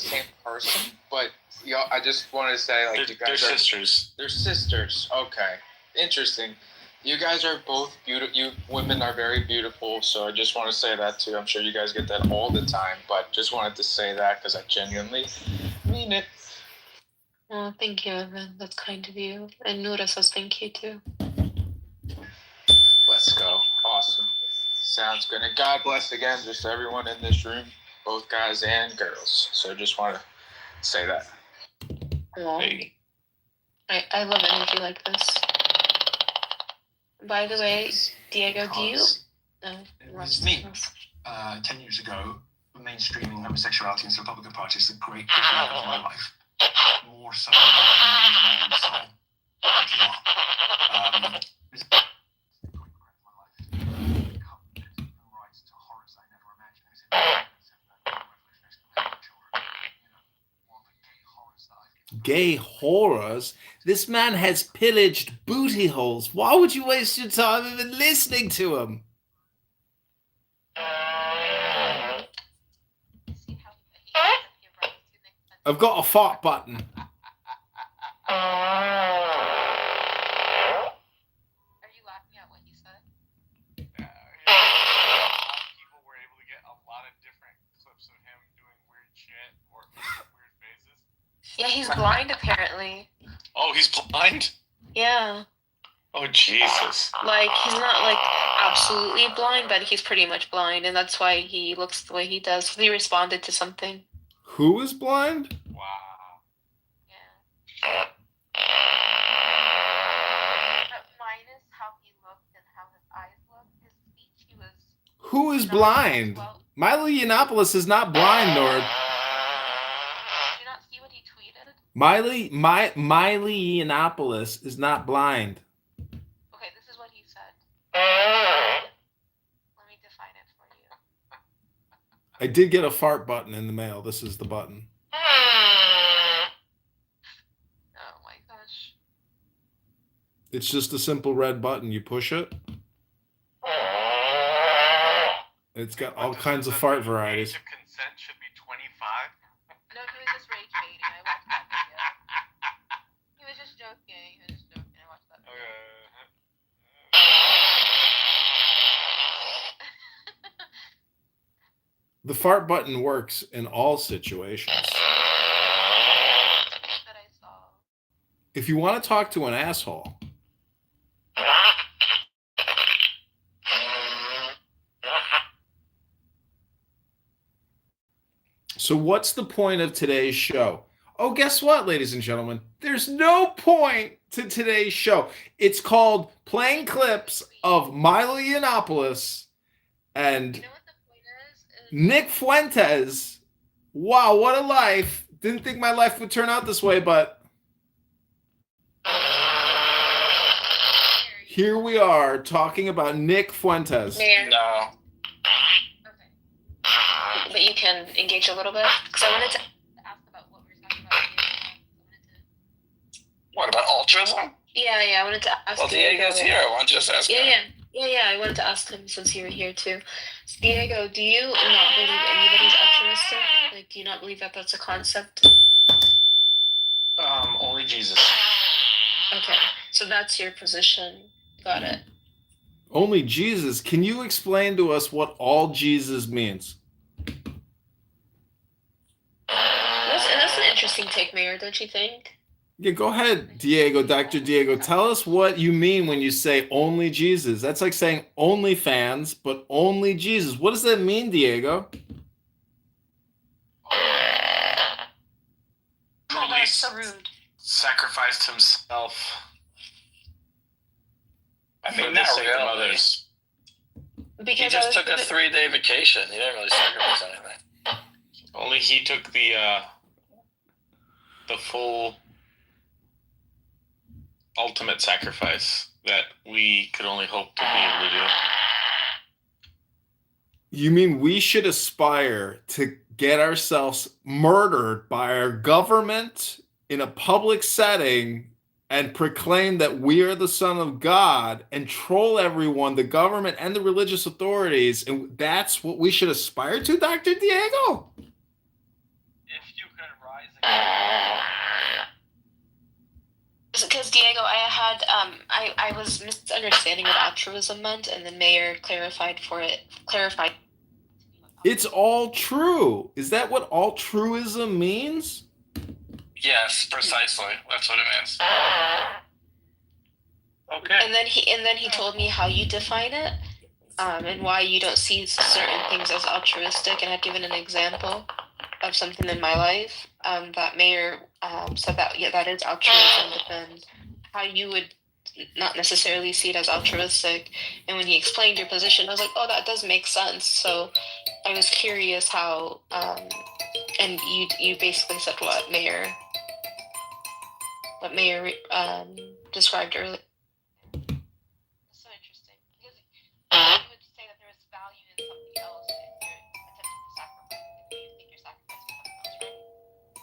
same person, but I just wanted to say, like, you guys they're sisters. They're sisters. Okay, interesting. You guys are both beautiful. You women are very beautiful, so I just want to say that too. I'm sure you guys get that all the time, but just wanted to say that because I genuinely mean it. Oh, thank you, Evan. That's kind of you. And Nura says thank you too. Let's go. Awesome. Sounds good. And God bless again just everyone in this room, both guys and girls. So just want to say that. Hey. I love energy like this. By the way, Diego, do you? It was me. 10 years ago, mainstreaming homosexuality into the Republican Party is the great love of my life. More so than my soul. Gay horrors? This man has pillaged booty holes. Why would you waste your time even listening to him? I've got a fart button. Are you laughing at what he said? People were able to get a lot of different clips of him doing weird shit or weird faces. Yeah, he's blind apparently. Oh, he's blind? Yeah. Oh, Jesus. Like, he's not, like, absolutely blind, but he's pretty much blind, and that's why he looks the way he does. He responded to something. Who is blind? Wow. Yeah. But minus how he looked and how his eyes looked, his speech, he was... Who is blind? Well, Milo Yiannopoulos is not blind, or... did you not see what he tweeted? Miley Yiannopoulos is not blind. Okay, this is what he said. Let me define it for you. I did get a fart button in the mail. This is the button. Oh my gosh. It's just a simple red button. You push it. It's got all kinds of fart varieties. Age of consent should be 25. No, he was just rage baiting. I watched that video. He was just joking. I watched that video. The fart button works in all situations. That I saw. If you want to talk to an asshole, so what's the point of today's show? Oh, guess what, ladies and gentlemen? There's no point to today's show. It's called Playing Clips of Milo Yiannopoulos and You know what the point is? Nick Fuentes. Wow, what a life. Didn't think my life would turn out this way, but here we are talking about Nick Fuentes. Mayor. No. Okay. But you can engage a little bit? Because I wanted to ask about what we were talking about. What about altruism? Yeah, I wanted to ask Well, Diego's here. Why don't you just ask him? Yeah, I wanted to ask him since you were here too. Diego, do you not believe anybody's altruistic? Like, do you not believe that that's a concept? Only Jesus. Okay, so that's your position. Got it. Only Jesus. Can you explain to us what all Jesus means? That's an interesting take, Mayor, don't you think? Yeah, go ahead, Diego, Dr. Diego. Tell us what you mean when you say only Jesus. That's like saying only fans, but only Jesus. What does that mean, Diego? Oh, that's so rude. Sacrificed himself. I mean, for the not sake of really. others. He Because just took a 3-day vacation. He didn't really sacrifice anything. Only he took the full ultimate sacrifice that we could only hope to be able to do. You mean we should aspire to get ourselves murdered by our government in a public setting and proclaim that we are the Son of God and troll everyone, the government and the religious authorities, and that's what we should aspire to, Dr. Diego? If you gonna rise again. Because Diego, I was misunderstanding what altruism meant, and the mayor clarified. It's all true. Is that what altruism means? Yes, precisely. That's what it means. Okay. And then he told me how you define it, and why you don't see certain things as altruistic. And I've given an example of something in my life. That mayor said that that is altruism, but then how you would not necessarily see it as altruistic. And when he explained your position, I was like, oh, that does make sense. So I was curious how, and you basically said what Mayor described earlier. That's so interesting, because you would say that there is value in something else if you're attempting to sacrifice, if you think you're sacrificing something else,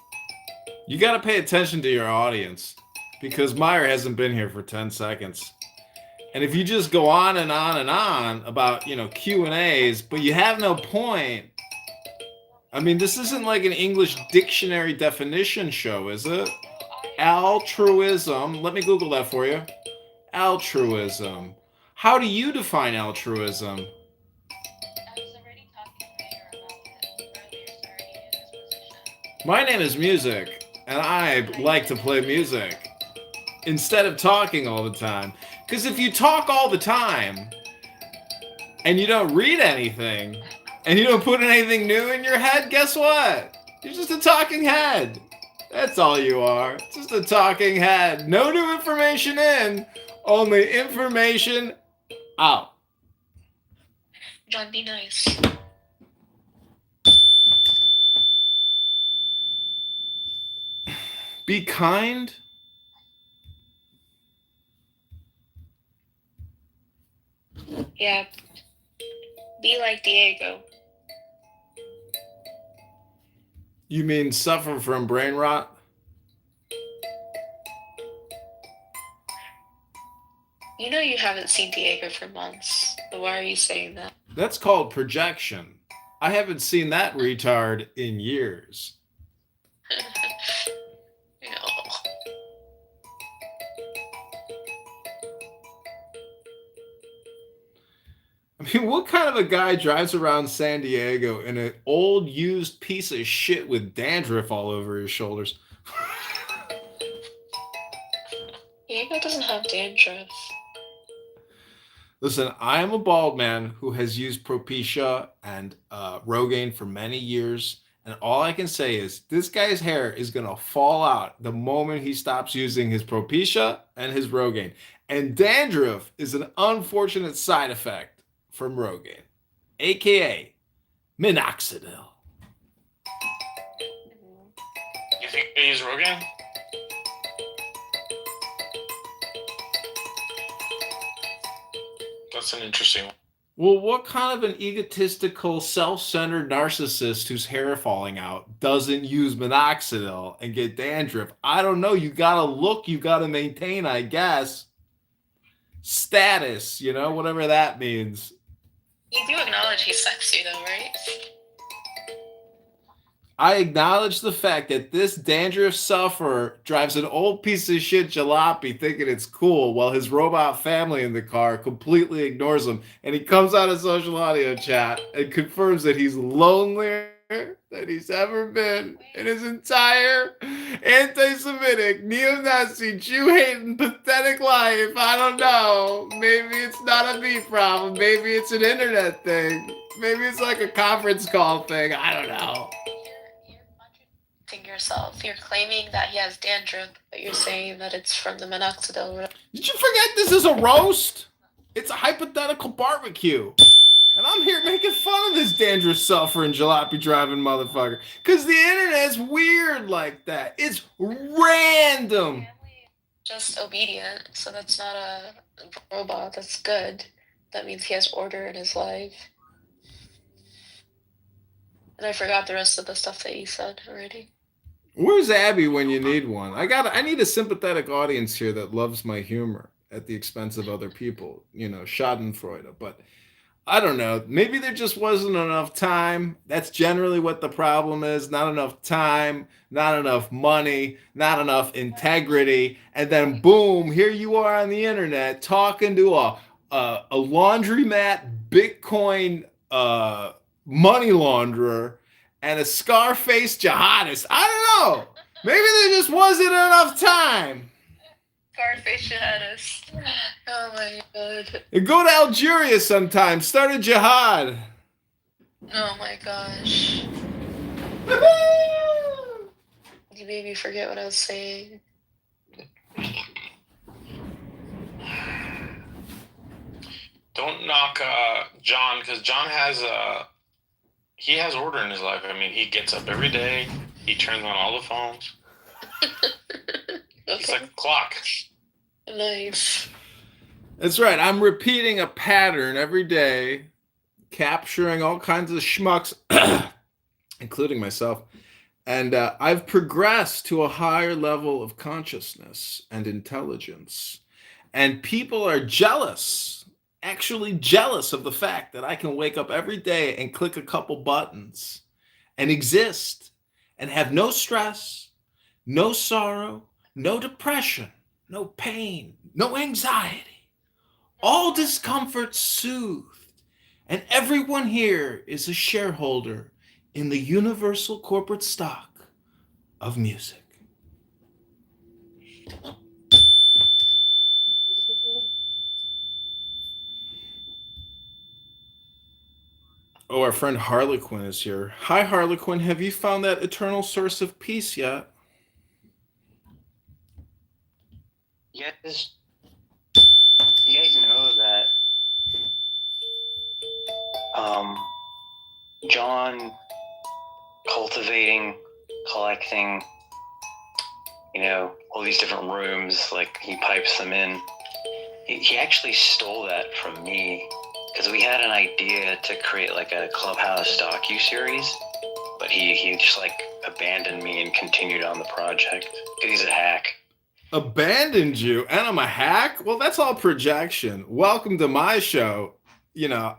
right? You got to pay attention to your audience, because Meyer hasn't been here for 10 seconds. And if you just go on and on and on about, Q&As, but you have no point. I mean, this isn't like an English dictionary definition show, is it? Altruism. Let me Google that for you. Altruism. How do you define altruism? I was already talking to Mayor about it earlier, so I already knew his position. My name is Music, and I like to play music instead of talking all the time. Because if you talk all the time and you don't read anything and you don't put anything new in your head, guess what? You're just a talking head. That's all you are. Just a talking head. No new information in, only information out. John, be nice. Be kind. Yeah. Be like Diego. You mean suffer from brain rot? You know you haven't seen Diego for months, so why are you saying that? That's called projection. I haven't seen that retard in years. No. I mean, what kind of a guy drives around San Diego in an old used piece of shit with dandruff all over his shoulders? Diego doesn't have dandruff. Listen, I am a bald man who has used Propecia and Rogaine for many years. And all I can say is this guy's hair is going to fall out the moment he stops using his Propecia and his Rogaine. And dandruff is an unfortunate side effect from Rogaine, a.k.a. minoxidil. You think they use Rogan? That's an interesting one. Well, what kind of an egotistical, self-centered narcissist whose hair falling out doesn't use minoxidil and get dandruff? I don't know. You got to look, you got to maintain, I guess. Status, whatever that means. You do acknowledge he's sexy, though, right? I acknowledge the fact that this dandruff sufferer drives an old piece of shit jalopy thinking it's cool while his robot family in the car completely ignores him. And he comes out of social audio chat and confirms that he's lonelier than he's ever been in his entire anti-Semitic, neo-Nazi, Jew-hating, pathetic life. I don't know. Maybe it's not a me problem. Maybe it's an internet thing. Maybe it's like a conference call thing. I don't know. You're contradicting yourself. You're claiming that he has dandruff, but you're saying that it's from the minoxidil. Did you forget this is a roast? It's a hypothetical barbecue. And I'm here making fun of this dandruff suffering jalopy driving motherfucker. Because the internet's weird like that. It's random. Just obedient, so that's not a robot. That's good. That means he has order in his life. And I forgot the rest of the stuff that you said already. Where's Abby when you need one? I need a sympathetic audience here that loves my humor at the expense of other people. Schadenfreude. But I don't know. Maybe there just wasn't enough time. That's generally what the problem is. Not enough time, not enough money, not enough integrity. And then boom, here you are on the internet talking to a laundromat Bitcoin money launderer and a Scarface jihadist. I don't know. Maybe there just wasn't enough time. Scarface jihadist. Oh my god. And go to Algeria sometime. Start a jihad. Oh my gosh. You made me forget what I was saying. Don't knock John, because John has he has order in his life. I mean, he gets up every day. He turns on all the phones. It's like a clock. Nice. That's right. I'm repeating a pattern every day, capturing all kinds of schmucks, including myself. And I've progressed to a higher level of consciousness and intelligence. And people are jealous, actually jealous of the fact that I can wake up every day and click a couple buttons and exist and have no stress, no sorrow, no depression, no pain, no anxiety. All discomfort soothed. And everyone here is a shareholder in the universal corporate stock of music. Oh, our friend Harlequin is here. Hi, Harlequin. Have you found that eternal source of peace yet? Yes. You guys know that John cultivating, collecting, all these different rooms, like he pipes them in. He actually stole that from me because we had an idea to create like a Clubhouse docu-series, but he just like abandoned me and continued on the project because he's a hack. Abandoned you and I'm a hack? Well, that's all projection. Welcome to my show.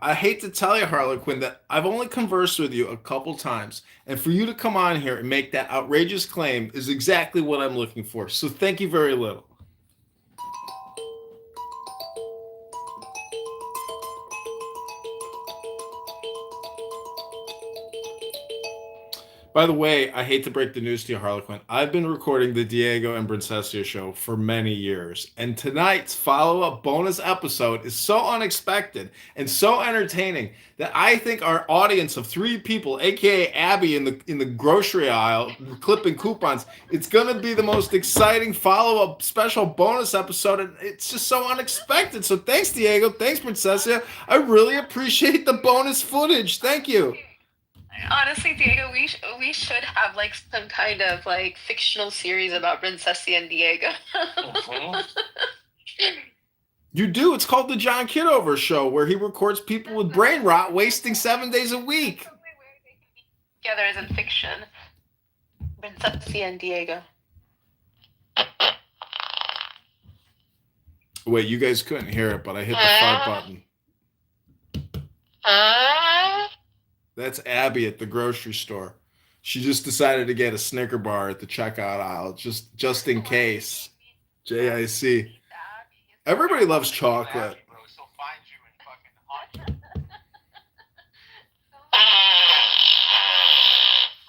I hate to tell you, Harlequin, that I've only conversed with you a couple times, and for you to come on here and make that outrageous claim is exactly what I'm looking for. So thank you very little. By the way, I hate to break the news to you, Harlequin. I've been recording the Diego and Princessia show for many years, and tonight's follow-up bonus episode is so unexpected and so entertaining that I think our audience of 3 people, aka Abby in the grocery aisle, clipping coupons, it's gonna be the most exciting follow-up special bonus episode, and it's just so unexpected. So thanks, Diego. Thanks, Princessia. I really appreciate the bonus footage. Thank you. Honestly, Diego, we should have like some kind of like fictional series about Princessia and Diego. You do. It's called the John Kitover Show, where he records people with brain rot wasting 7 days a week. Together as in fiction. Princessia and Diego. Wait, you guys couldn't hear it, but I hit the fart button. That's Abby at the grocery store. She just decided to get a Snicker bar at the checkout aisle, just in case. JIC. Everybody loves chocolate.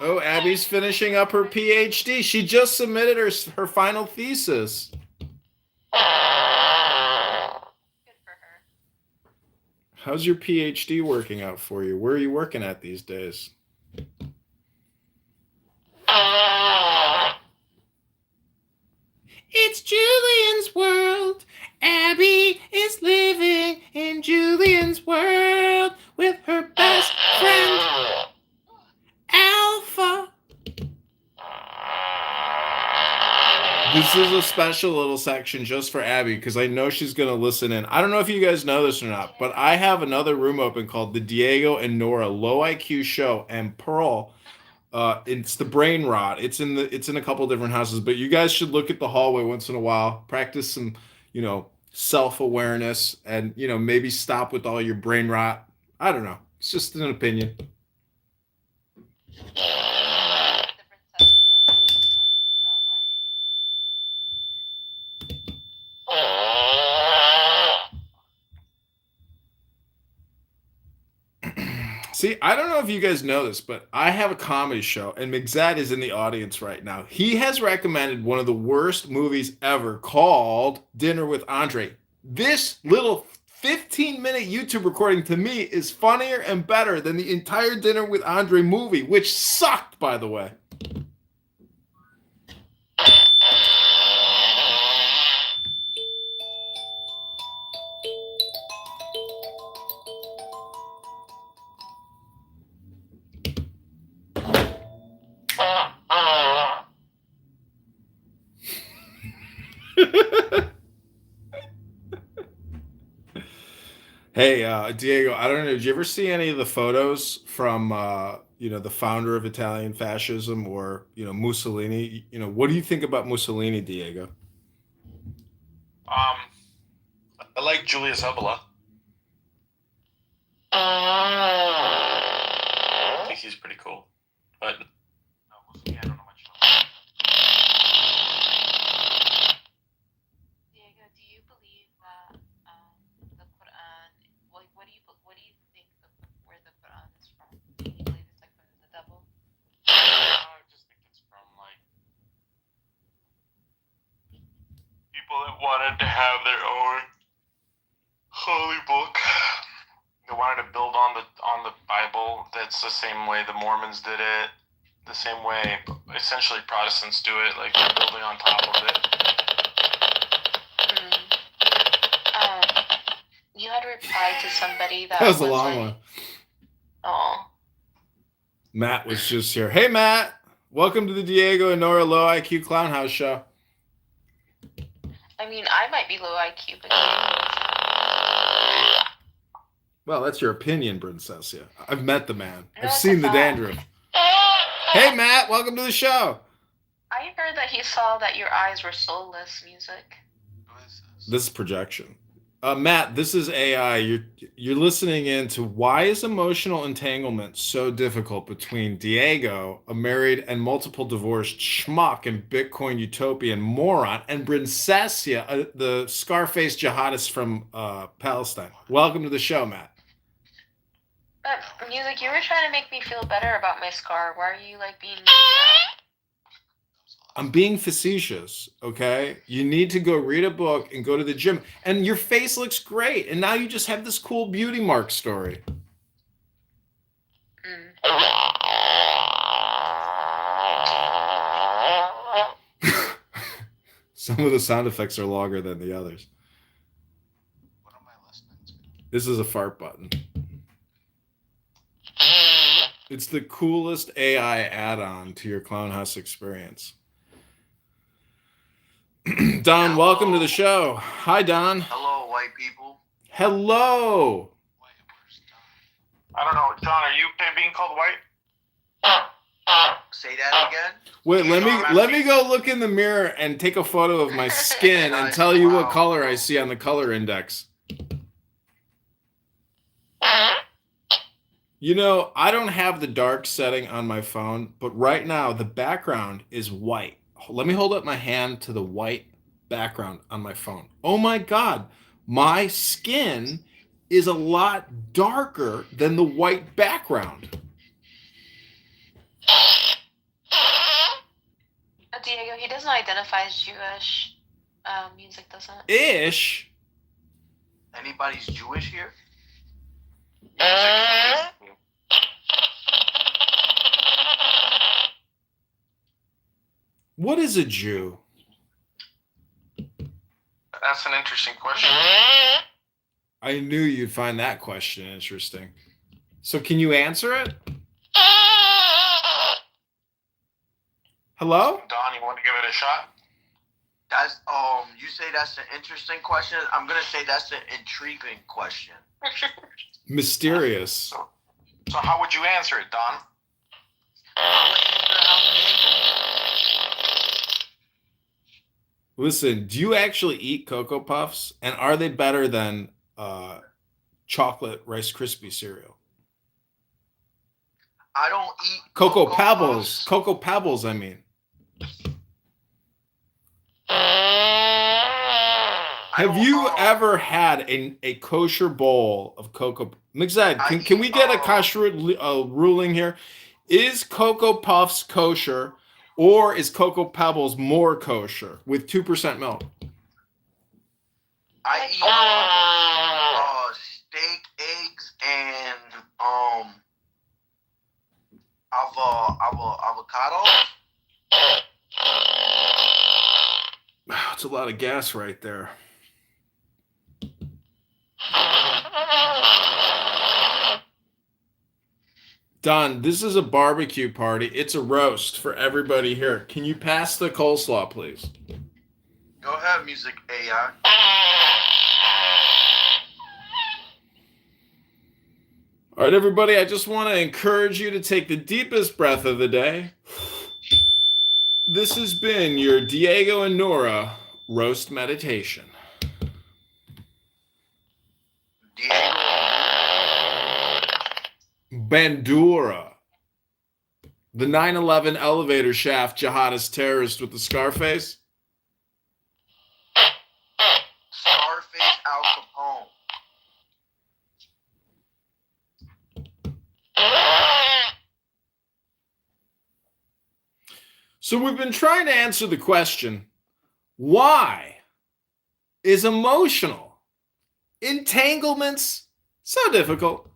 Oh, Abby's finishing up her PhD. She just submitted her final thesis. Good for her. How's your PhD working out for you? Where are you working at these days? It's Julian's world. Abby is living in Julian's world with her best friend, Alpha. This is a special little section just for Abby because I know she's going to listen in. I don't know if you guys know this or not, but I have another room open called the Diego and Nora Low IQ Show, and Pearl. It's the brain rot. It's in a couple different houses, but you guys should look at the hallway once in a while, practice some, self-awareness, and maybe stop with all your brain rot. I don't know. It's just an opinion. See, I don't know if you guys know this, but I have a comedy show, and McZad is in the audience right now. He has recommended one of the worst movies ever called Dinner with Andre. This little 15-minute YouTube recording to me is funnier and better than the entire Dinner with Andre movie, which sucked, by the way. Hey, Diego, I don't know. Did you ever see any of the photos from, the founder of Italian fascism or, Mussolini? What do you think about Mussolini, Diego? I like Julius Evola. I think he's pretty cool. But No, Mussolini, I don't know much about. Diego, do you believe that the Quran? Like, what do you think where the Quran is from? Do you believe it's like from the devil? I just think it's from like people that wanted to have their own holy book. They wanted to build on the Bible. That's the same way the Mormons did it. The same way essentially Protestants do it. Like they're building on top of it. You had replied to somebody that That was a was long like, one. oh, Matt was just here. Hey, Matt. Welcome to the Diego and Nora Low IQ Clown House Show. I mean, I might be low IQ, but Diego is. Well, that's your opinion, Princessia. I've met the man. No, I've it's seen a the fact. dandruff. Hey, Matt. Welcome to the show. I heard that he saw that your eyes were soulless music. Who is this? This is projection. Matt, this is AI. You're listening in to why is emotional entanglement so difficult between Diego, a married and multiple divorced schmuck and Bitcoin utopian moron, and Princessia, the Scarface jihadist from Palestine. Welcome to the show, Matt. But music, you were trying to make me feel better about my scar. Why are you like being mean? I'm being facetious, okay? You need to go read a book and go to the gym. And your face looks great. And now you just have this cool beauty mark story. Some of the sound effects are longer than the others. What am I listening to? This is a fart button. It's the coolest AI add-on to your Clown House experience. Don, welcome to the show. Hi, Don. Hello, white people. Hello. Wait, where's John? I don't know. John, are you being called white? Say that again. Wait, let me go look in the mirror and take a photo of my skin and tell you what color I see on the color index. I don't have the dark setting on my phone, but right now the background is white. Let me hold up my hand to the white background on my phone. Oh my God, my skin is a lot darker than the white background. Diego, he doesn't identify as Jewish. Music doesn't. Ish. Anybody's Jewish here? What is a Jew? That's an interesting question. I knew you'd find that question interesting. So can you answer it? Hello? Don, you want to give it a shot? That's you say that's an interesting question. I'm gonna say that's an intriguing question. Mysterious. So how would you answer it, Don? Listen, do you actually eat Cocoa Puffs? And are they better than chocolate Rice Krispie cereal? I don't eat Cocoa Cocoa Pebbles. Puffs. Cocoa Pebbles, I mean. Have you ever had a kosher bowl of Cocoa? Mixed, can we get a kosher ruling here? Is Cocoa Puffs kosher, or is Cocoa Pebbles more kosher with 2% milk? I eat steak, eggs, and avocado. It's a lot of gas right there. Don, this is a barbecue party. It's a roast for everybody here. Can you pass the coleslaw, please? Go ahead, music AI. All right, everybody, I just want to encourage you to take the deepest breath of the day. This has been your Diego and Nora roast meditation. Diego. Bandura, the 9/11 elevator shaft jihadist terrorist with the Scarface. Scarface Al Capone. So we've been trying to answer the question, why is emotional entanglements so difficult?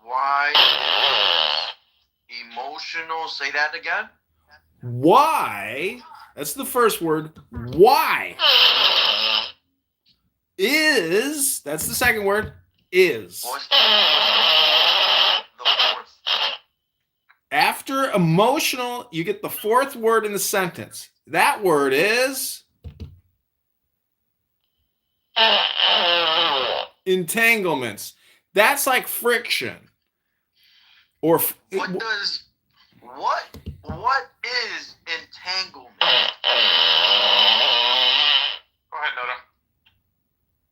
Why is emotional? Say that again. Why? That's the first word. Why is? That's the second word. Is. What's the fourth? After emotional, you get the fourth word in the sentence. That word is entanglements. That's like friction. Or what is entanglement? Go ahead, Nora.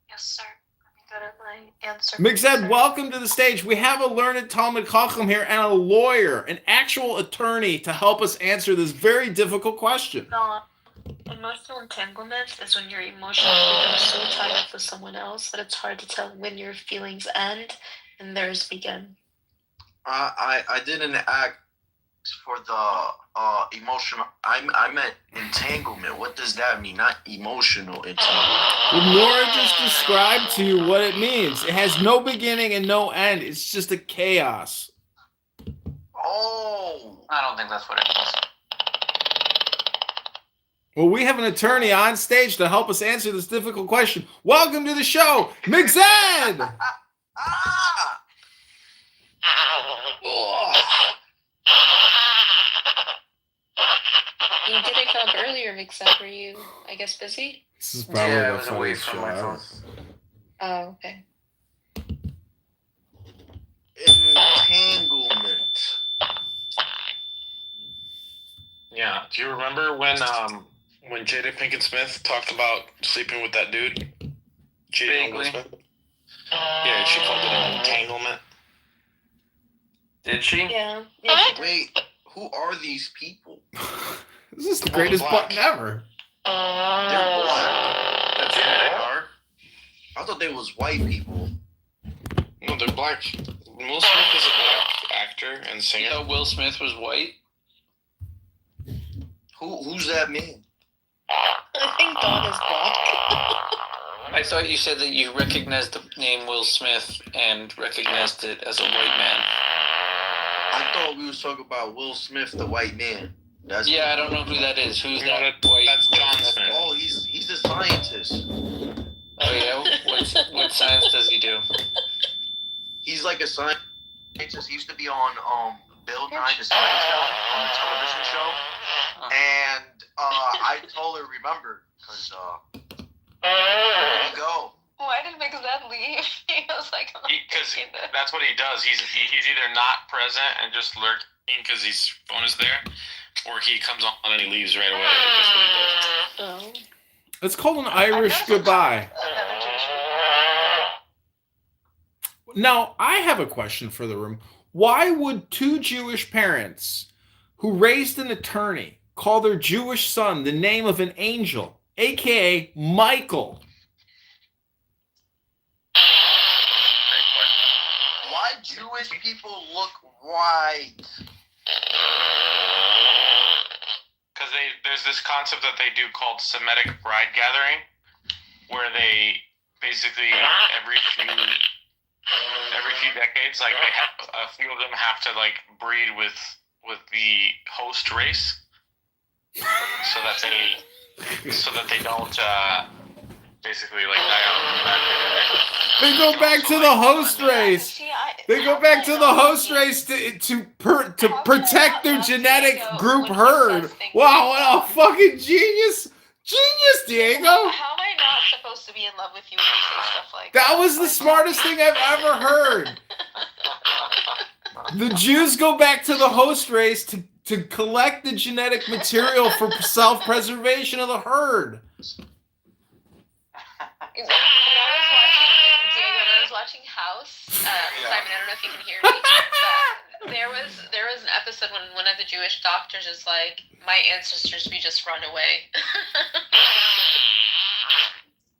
Yes, sir. Let me go to my answer. Mixed, welcome to the stage. We have a learned Talmud Chacham here and a lawyer, an actual attorney to help us answer this very difficult question. No, emotional entanglement is when your emotions become so tied up with someone else that it's hard to tell when your feelings end and theirs begin. I didn't ask for the emotional. I meant entanglement. What does that mean? Not emotional entanglement. Well, Nora just described to you what it means. It has no beginning and no end. It's just a chaos. Oh, I don't think that's what it means. Well, we have an attorney on stage to help us answer this difficult question. Welcome to the show, Mixed. ah! You didn't come up earlier, Mixed. Were you, I guess, busy? This is probably Yeah, I the was away funniest from show my ever. phone. Oh, okay. Entanglement. Yeah. Do you remember when Jada Pinkett Smith talked about sleeping with that dude? Cheating on Will Vaguely. Smith? Yeah, she called it an entanglement. Did she? Yeah. Yeah. Wait, who are these people? This is the All the greatest black. button ever. They're black. That's it. They are. I thought they was white people. No, they're black. Will Smith is a black actor and You singer. know Will Smith was white? Who's that man? I think Dawn is black. I thought you said that you recognized the name Will Smith and recognized it as a white man. I thought we was talking about Will Smith, the white man. That's Yeah, I don't know who that is. Who's No, that white? that's John Smith. Oh, he's a scientist. Oh yeah, what science does he do? He's like a scientist. He used to be on Bill Nye the Science Guy on the television show, and I totally remember because there you go. Why did Mixed leave? He was like, Because that's what he does. He's either not present and just lurking because his phone is there, or he comes on and he leaves right away. That's what he does. oh. It's called an Irish goodbye. Now, I have a question for the room. Why would two Jewish parents who raised an attorney call their Jewish son the name of an angel, aka Michael? Great question. Why Jewish people look white? Because there's this concept that they do called Semitic bride gathering, where they basically every few decades, like they have a few of them have to like breed with the host race, so that they don't basically like die out. They go back to the host race. They go back to the host race to protect their genetic group herd. Wow, what a fucking genius, Diego. How am I not supposed to be in love with you when you say stuff like that? That was the smartest thing I've ever heard. The Jews go back to the host race to collect the genetic material for self-preservation of the herd. When I was watching House, Simon, I don't know if you can hear me, but there was an episode when one of the Jewish doctors is like, my ancestors, we just run away.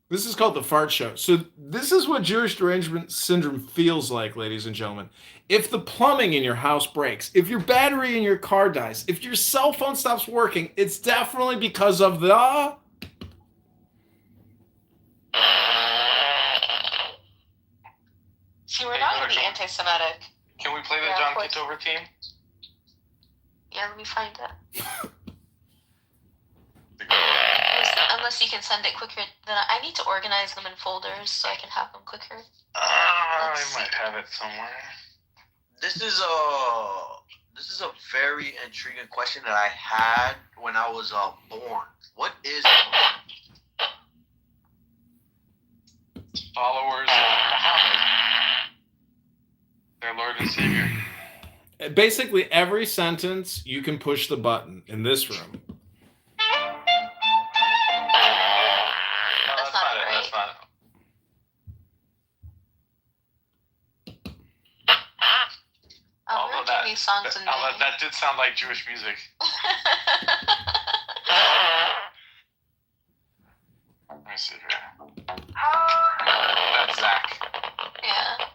This is called the fart show. So this is what Jewish derangement syndrome feels like, ladies and gentlemen. If the plumbing in your house breaks, if your battery in your car dies, if your cell phone stops working, it's definitely because of the... See, we're not going to be anti-Semitic. Can we play the Yeah, John of course. Kitover team? Yeah, let me find it. Unless you can send it quicker, then I need to organize them in folders so I can have them quicker. I might have it somewhere. This is a very intriguing question that I had when I was born. What is Followers of Muhammad, their Lord and Savior. Basically, every sentence, you can push the button in this room. No, that's not it. That's not it. We're doing these songs in That did sound like Jewish music. Let me see here. That's Zach. Yeah.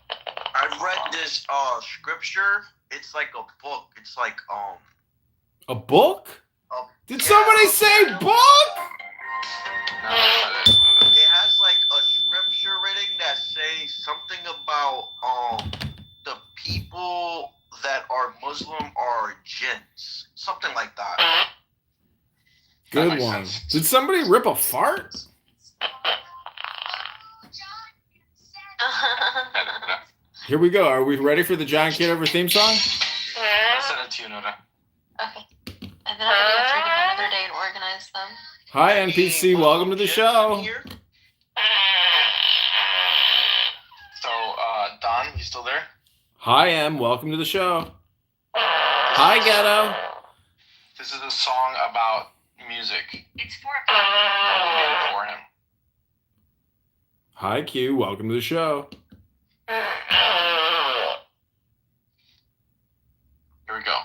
I've read this scripture. It's like a book. It's like A book? Did yeah, somebody say yeah. book? No, that's not it. It has like a scripture reading that says something about the people that are Muslim are jinns. Something like that. Good makes one. sense. Did somebody rip a fart? I don't know. Here we go. Are we ready for the John Kitover theme song? I'll send it to you, Noda. Okay. And then I'm going to go through them another day and organize them. Hi, NPC. Welcome to the show. So, Don, you still there? Hi, Em. Welcome to the show. Hi, Ghetto. This is a song about music. It's 4 We made it for him. Hi, Q. Welcome to the show. Here we go.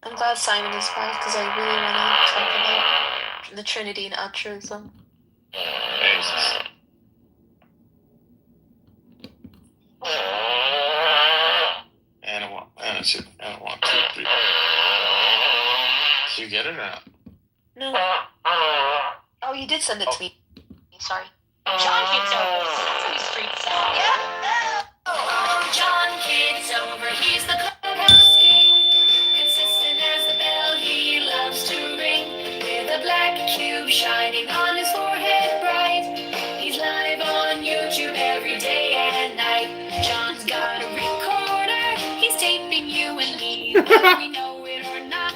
I'm glad Simon is back because I really want to talk about the Trinity and altruism. Jesus. And a two, and a 1, 2, 3. Did you get it or not? No. Oh, you did send it to me. Sorry. John Kitover. Sesame Street song. Yeah. Oh, John Kitover, he's the clubhouse king. Consistent as the bell he loves to ring. With a black cube shining on his forehead bright. He's live on YouTube every day and night. John's got a recorder, he's taping you and me. Whether we know it or not,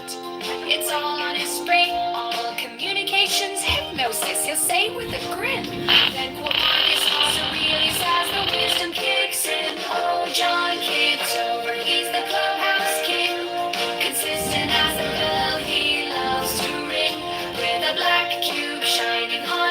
it's all on his brain. All communications, hypnosis, he'll say with a grin. Then quote Marcus Aurelius as the wisdom kicks in. Oh, John Kitover, he's the clubhouse king. Consistent as the bell he loves to ring. With a black cube shining on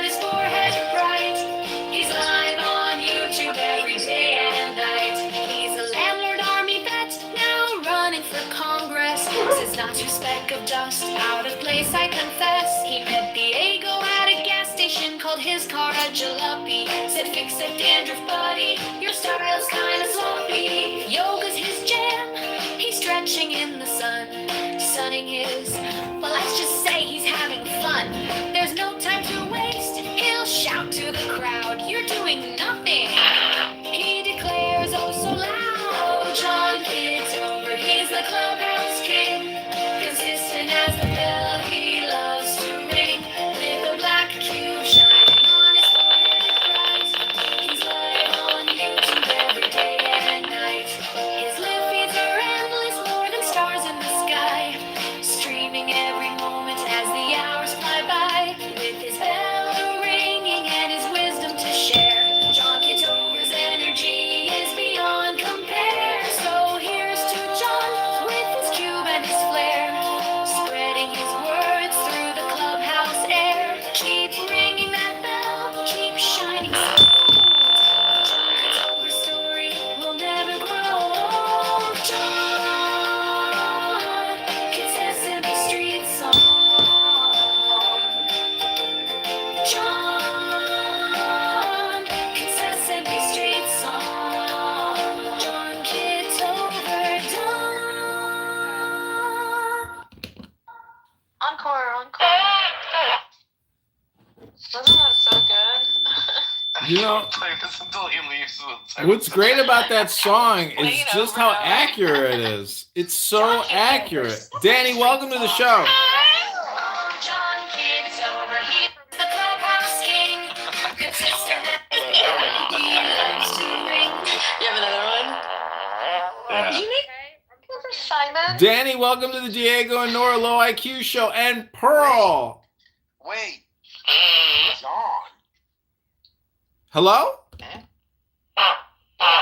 is not a speck of dust. Out of place, I confess. He met Diego at a gas station, called his car a jalopy. Said, fix it, dandruff buddy, your style's kinda sloppy. Yoga's his jam, he's stretching in the sun, sunning his, well, let's just say he's having fun. There's no time to waste, he'll shout to the crowd, you're doing nothing. He declares, oh so loud, John Kitover, he's the clubhouse king. Consistent as the bell he loves to ring, with a black cube shining on his forehead bright. He's live on YouTube every day and night. His live feeds are endless, more than stars in the sky, streaming every moment as the hours fly by. With his bell ringing and his wisdom to share, John Kitover's energy is beyond compare. So here's to John with his cube and his flair, spreading his words through the clubhouse air. Keep ringing that bell, keep shining so bold. John Kitover's story will never grow old. John can Sesame Street song. John can Sesame Street song. John Kitover, John. Encore, encore. Wasn't that so good? You know, Play this until he leaves. what's great about that song is Playing just over how and over. accurate it is. It's so John Kitover. accurate. Danny, welcome to the show. John Kitover, he's the clubhouse king. Consistent as he loves to ring. You have another one? Did you make for Simon? Danny, welcome to the Diego and Nora Low IQ show. And Pearl. Wait. John. Hello? Yeah,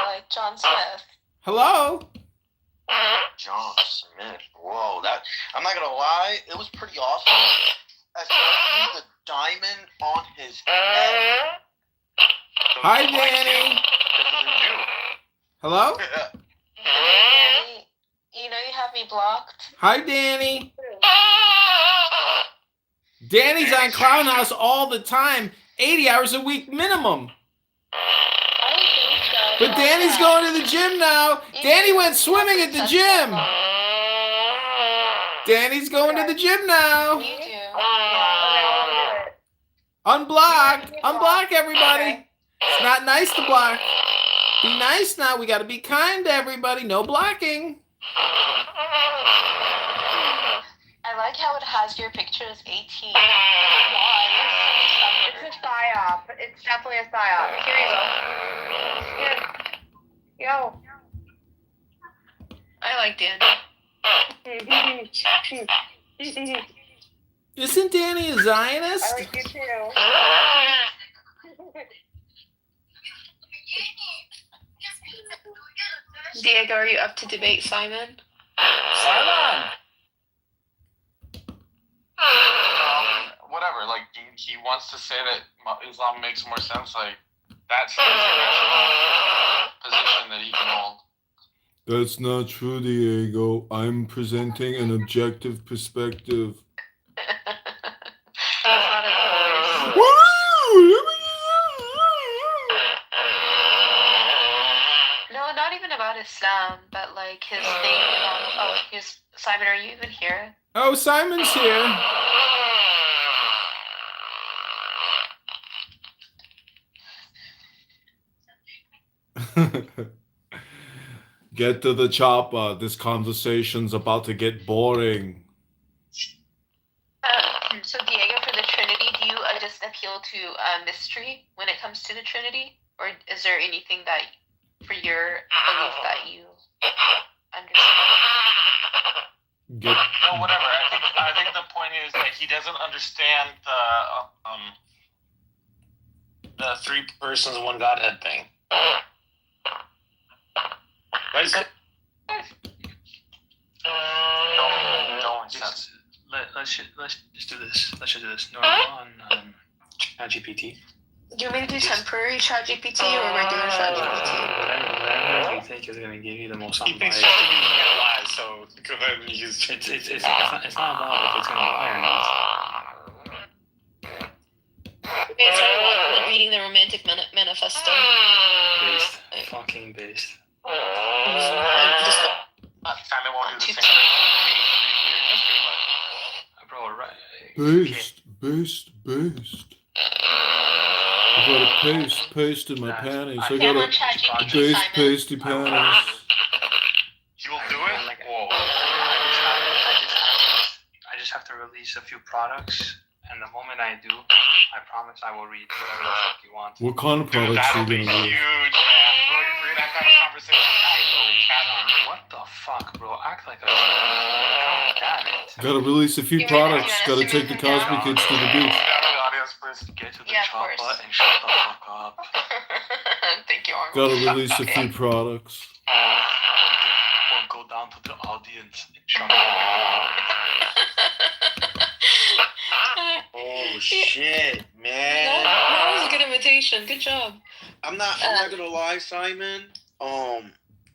like John Smith. Hello? John Smith. Whoa, that I'm not gonna lie, it was pretty awesome. Especially the diamond on his head. Hi, Danny. Hello? Danny, you know you have me blocked. Hi, Danny. Danny's on Clown House all the time, 80 hours a week minimum. I don't think so. But Danny's going to the gym now. Danny went swimming at the gym. Danny's going to the gym now. You do. Unblock. Unblock everybody. It's not nice to block. Be nice now. We got to be kind to everybody. No blocking. I like how it has your picture as 18. It's a psyop. It's definitely a psyop. Here you go. I like Danny. Isn't Danny a Zionist? I like you too. Diego, are you up to debate Simon? Simon! Whatever, like he wants to say that Islam makes more sense. Like that's his original position that he can hold. That's not true, Diego. I'm presenting an objective perspective. That's not his voice. No, not even about Islam, but like his thing. Simon, are you even here? Oh, Simon's here. Get to the chopper. This conversation's about to get boring. So Diego, for the Trinity, do you just appeal to mystery when it comes to the Trinity, or is there anything that, for your belief, that you understand? No, whatever. I think the point is that he doesn't understand The three persons, one Godhead thing. Right? Let's just do this. Let's just do this. Nora, on ChatGPT. Do you want me to do temporary ChatGPT or regular ChatGPT? Whatever you think is going to give you the most He thinks unbiased. ChatGPT lies. so go ahead and use It's not about if it's gonna lie or not. Wait, sorry, what? Reading the romantic manifesto. Based. Fucking based. Simon won't do the same thing for me for Bro, right. Based. I got a paste in my panties. I got a pasty panties. You'll do it? Like, Whoa. I just have to release a few products, and the moment I do, I promise I will read whatever the fuck you want. What kind of Dude, products are that'll you be gonna huge, do? man. We're gonna have a conversation. What the fuck, bro? Act like a God damn it. Gotta release a few You products. wanna Gotta take the simmer Cosby down? Kids to the beach. The audience, please. Get to the Yeah, of chopper course. and shut the fuck up. Thank you, Arnold. Gotta release a few products. Or go down to the audience and shut the fuck up. Oh shit, man. That was a good imitation. Good job. I'm not gonna lie, Simon.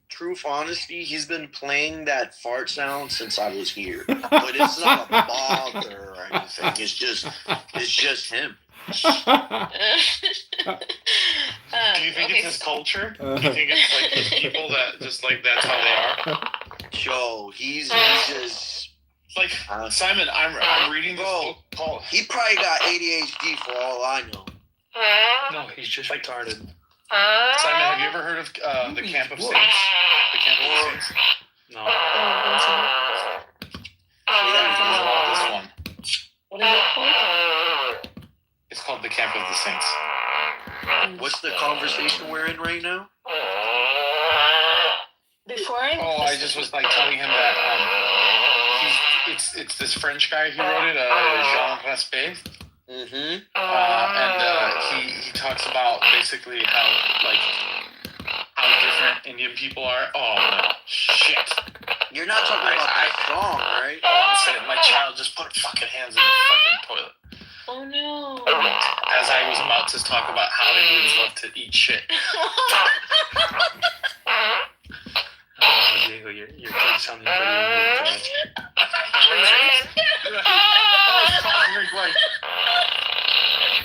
Truth, honesty, he's been playing that fart sound since I was here. But it's not a bother or anything. It's just him. Do you think it's his culture? Do you think it's like his people that just like that's how they are? Yo, he's just Like Simon, I'm reading this book called. he probably got ADHD for all I know. No, he's just retarded. Simon, have you ever heard of the Camp of Saints? The Camp of Saints. No. This one. What is it called? It's called the Camp of the Saints. What's the conversation we're in right now? Before Oh, I just was like telling him that it's this French guy who wrote it, Jean Raspail. Mm-hmm. And he talks about basically how different Indian people are. Oh no, shit! You're not talking about that song, right? My child just put her fucking hands in the fucking toilet. Oh no. As I was about to talk about how Indians love to eat shit. Diego, your kid's sounding pretty Indian.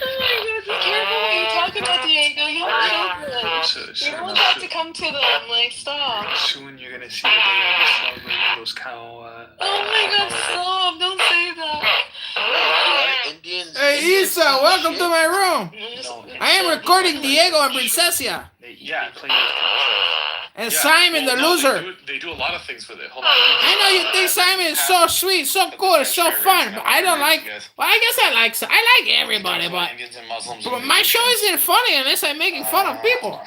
Oh my God, be careful what you talk about, Diego. You don't know good. You don't have to come to them, like, stop. Soon you're gonna see that they're gonna be celebrating those cow. Oh my God, stop. Don't say that. Indians. Hey, Isa, welcome to my room. No, I am recording Diego and Princessia. Yeah, play those And Simon the loser. They do a lot of things with it. Hold on. I know you think Simon is so sweet, so cool, so fun, but I don't like. Well, I guess I like everybody, but Indians and Muslims. my show isn't funny unless I'm making fun of people.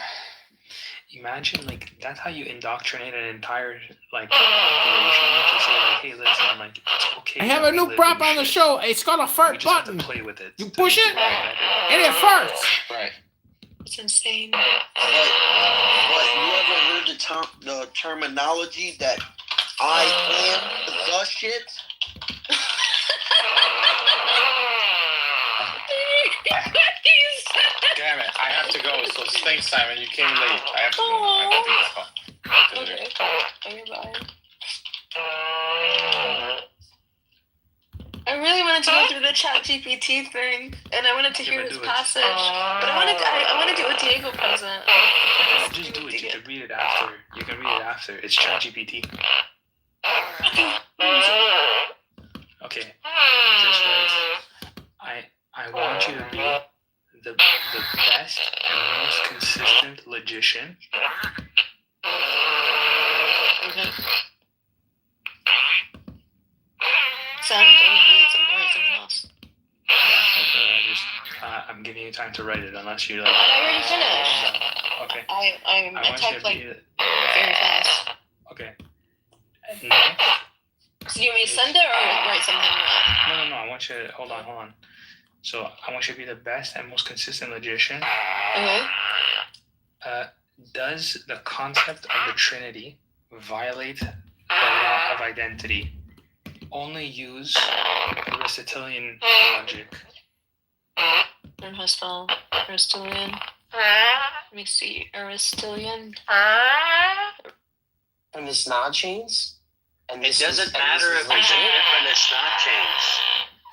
Imagine, like, that's how you indoctrinate an entire, like, population to say, like, hey, listen, like, it's okay. I have that a we new live prop in on the shit. show. It's called a We fart just have button. to play with it. You to push make it, better. and it farts. Right. It's insane. But you ever heard the terminology that I am the shit? Damn it! I have to go. So thanks, Simon. You came late. I have to go. I have to do this call. Okay, bye. I really wanted to go through the chat GPT thing, and I wanted to hear his passage, but I want to do a Diego present. No, just do it. You can read it after. It's ChatGPT. Okay. Just right. I want you to be the best and most consistent logician. Okay. Son, don't read something else. I'm giving you time to write it, unless you like. I already finished. Okay. I want you type to like be very fast. okay. Next. So you want me to send it or write something down? No. I want you to hold on. So I want you to be the best and most consistent logician. Okay. Does the concept of the Trinity violate the law of identity? Only use Aristotelian logic. And how to spell Aristotelian? Let me see. Aristotelian. And it's not chains? And It doesn't matter if there's a different Isnad chains,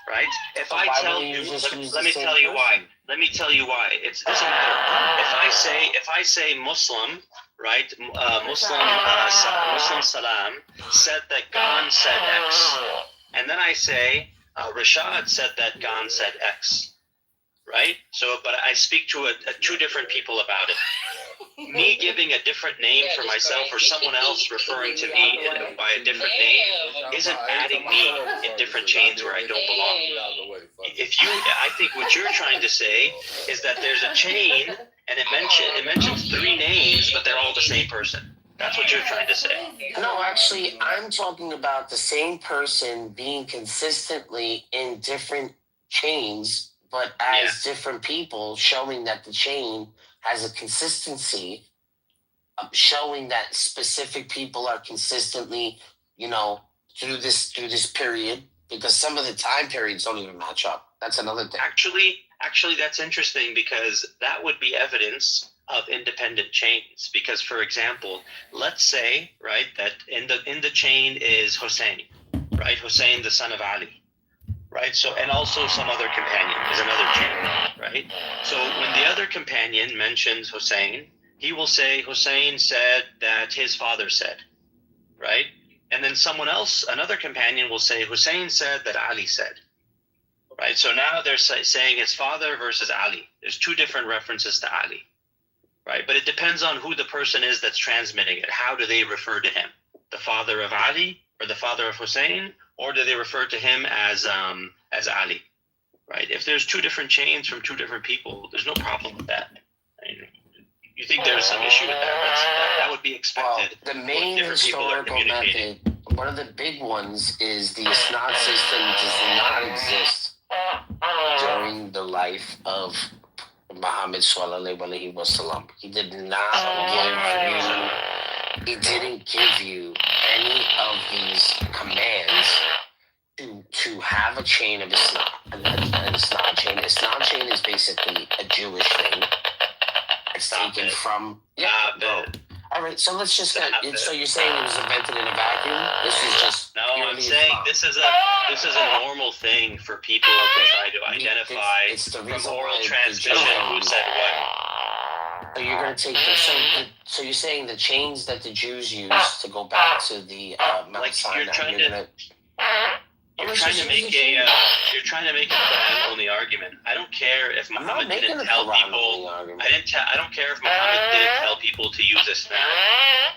right? If So I why tell wouldn't you you, just use let the me same tell you why. person? Let me tell you why. It doesn't matter. If I say Muslim, right? Muslim Salam said that Gan said X, and then I say Rashad said that Gan said X, right? So, but I speak to two different people about it. Me giving a different name for myself or someone else referring to me by a different name isn't adding me in different chains where I don't belong. I think what you're trying to say is that there's a chain and it mentions three names, but they're all the same person. That's what you're trying to say. No, actually, I'm talking about the same person being consistently in different chains, but as different people, showing that the chain has a consistency, showing that specific people are consistently, through this period, because some of the time periods don't even match up. That's another thing. Actually, that's interesting because that would be evidence of independent chains. Because, for example, let's say, right, that in the chain is Hussein, right? Hussein, the son of Ali, right? So, and also some other companion is another chain, right? So when the other companion mentions Hussein, he will say Hussein said that his father said, right? And then someone else, another companion will say Hussein said that Ali said. Right, so now they're saying his father versus Ali. There's two different references to Ali, right? But it depends on who the person is that's transmitting it. How do they refer to him? The father of Ali or the father of Hussein, or do they refer to him as Ali? Right? If there's two different chains from two different people, there's no problem with that. You think there's some issue with that? That would be expected. Well, the main historical method, one of the big ones, is the Isnad system does not exist during the life of Muhammad sallallahu alaihi wasallam. He did not he didn't give you any of these commands to have a chain of Isnad. An Isnad chain. Isnad chain is basically a Jewish thing. It's taken from All right, so let's just get. So you're saying it was invented in a vacuum? This is just. No, I'm saying this is a normal thing for people to try to identify from oral transmission who said what. So you're gonna take so you're saying the chains that the Jews used to go back to the Mount Sinai. You're trying to make a Quran only argument. I don't care if Muhammad didn't tell people. I don't care if Muhammad didn't tell people to use Isnad.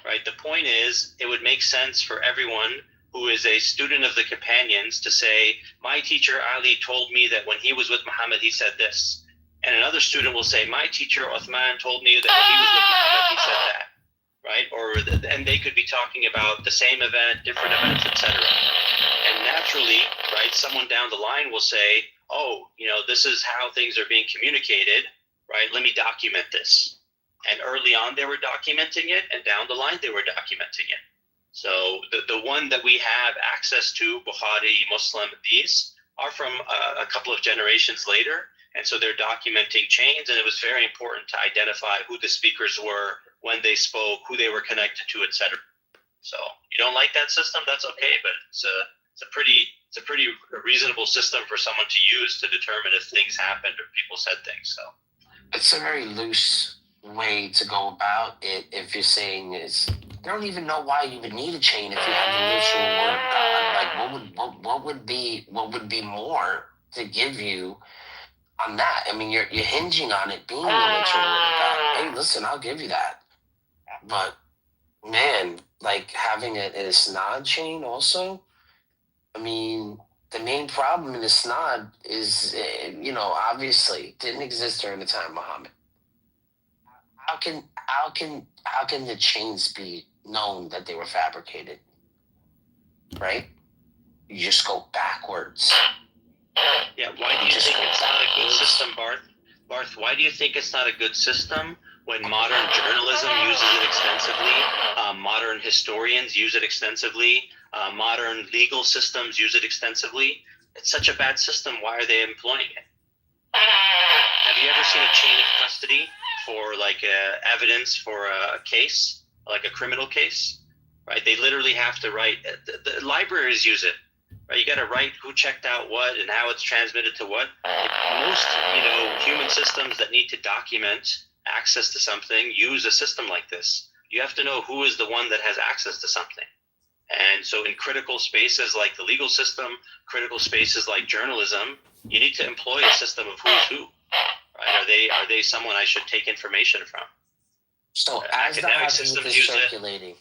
Right. The point is, it would make sense for everyone who is a student of the companions to say, my teacher Ali told me that when he was with Muhammad, he said this, and another student will say, my teacher Uthman told me that when he was with Muhammad, he said that. Right. And they could be talking about the same event, different events, etc. And naturally, right, someone down the line will say, oh, this is how things are being communicated, right? Let me document this. And early on, they were documenting it, and down the line, they were documenting it. So the one that we have access to, Bukhari, Muslim, these are from a couple of generations later. And so they're documenting chains, and it was very important to identify who the speakers were, when they spoke, who they were connected to, etc. So you don't like that system? That's okay, but it's a pretty reasonable system for someone to use to determine if things happened or people said things. So it's a very loose way to go about it. If you're saying is, I don't even know why you would need a chain if you have the literal word of God. Like, what would be more to give you on that? I mean, you're hinging on it being the literal word of God. Hey, listen, I'll give you that. But man, like having an Isnad chain also. I mean, the main problem in Isnad is, obviously didn't exist during the time of Muhammad. How can the chains be known that they were fabricated? Right? You just go backwards. Yeah, why do you think it's not a good system, Barth? Why do you think it's not a good system when modern journalism uses it extensively, modern historians use it extensively, modern legal systems use it extensively? It's such a bad system. Why are they employing it? Have you ever seen a chain of custody for evidence for a case, like a criminal case? Right? They literally have to write. The libraries use it, right? You got to write who checked out what and how it's transmitted to what. Most, human systems that need to document access to something use a system like this. You have to know who is the one that has access to something. And so in critical spaces like the legal system, critical spaces like journalism, you need to employ a system of who's who. Right? Are they someone I should take information from? So as the academic azimuth systems is use it. circulating,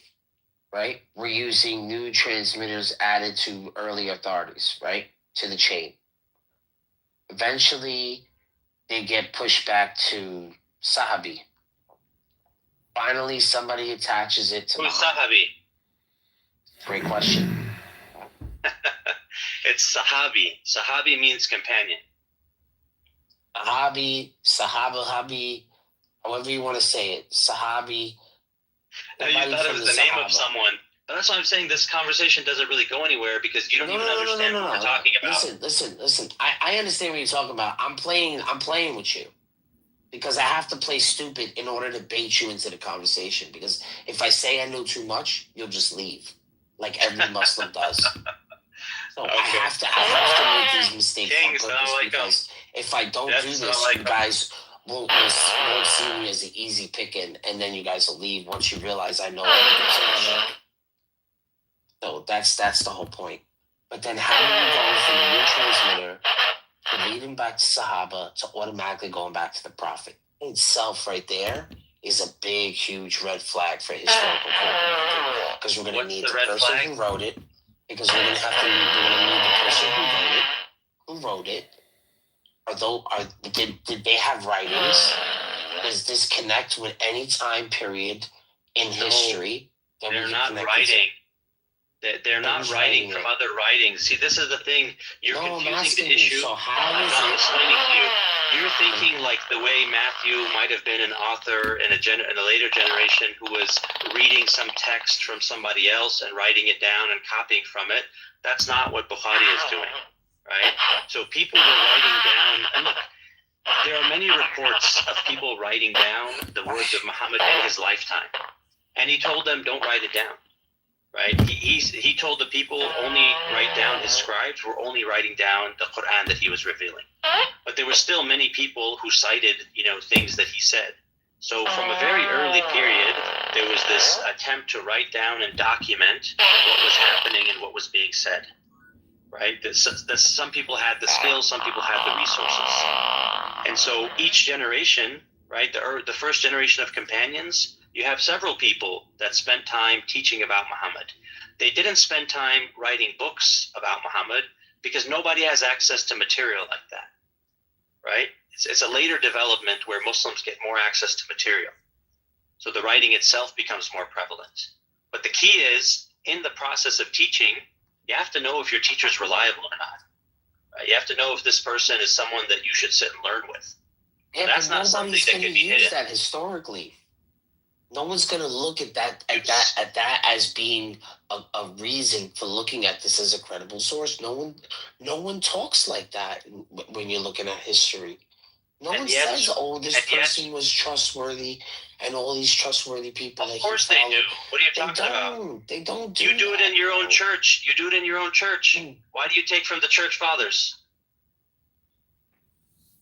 right, we're using new transmitters added to early authorities, right, to the chain. Eventually, they get pushed back to Sahabi. Finally, somebody attaches it to Who's Muhammad. Sahabi? Great question. It's Sahabi. Sahabi means companion. Sahabi, Sahaba, however you want to say it. Sahabi. No, you thought it was the name of someone. But that's why I'm saying this conversation doesn't really go anywhere because you don't even understand what we're talking about. Listen. I understand what you're talking about. I'm playing with you. Because I have to play stupid in order to bait you into the conversation. Because if I say I know too much, you'll just leave. Like every Muslim does. So Okay. I have to make these mistakes Kings, on purpose because if I don't do this, you guys won't see me as an easy picking, and then you guys will leave once you realize I know everything. So that's the whole point. But then how do you go from the new transmitter to leading back to Sahaba to automatically going back to the Prophet? Itself right there is a big, huge red flag for historical critical. Because we're going to need the person who wrote it. Because we're going to need the person who wrote it. Did they have writings? Does this connect with any time period in history? They're not writing. They're not writing from other writings. See, this is the thing. You're confusing the issue. So how is I'm it? explaining to you. You're thinking like the way Matthew might have been an author in a later generation who was reading some text from somebody else and writing it down and copying from it. That's not what Bukhari is doing, right? So people were writing down, and look, there are many reports of people writing down the words of Muhammad in his lifetime. And he told them, don't write it down. Right? He told the people only write down, his scribes were only writing down the Quran that he was revealing. But there were still many people who cited, things that he said. So from a very early period, there was this attempt to write down and document what was happening and what was being said. Right? Some people had the skills, some people had the resources. And so each generation, right, the first generation of companions, you have several people that spent time teaching about Muhammad. They didn't spend time writing books about Muhammad because nobody has access to material like that, right? It's a later development where Muslims get more access to material. So the writing itself becomes more prevalent. But the key is, in the process of teaching, you have to know if your teacher is reliable or not. Right? You have to know if this person is someone that you should sit and learn with. Yeah, that's but not something nobody's that going can to be use hidden. that historically. No one's going to look at that as being a reason for looking at this as a credible source. No one talks like that when you're looking at history. No one says, "Oh, this person was trustworthy," and all these trustworthy people. Of course they do. What are you talking about? They don't. You do it in your own church. You do it in your own church. Why do you take from the church fathers?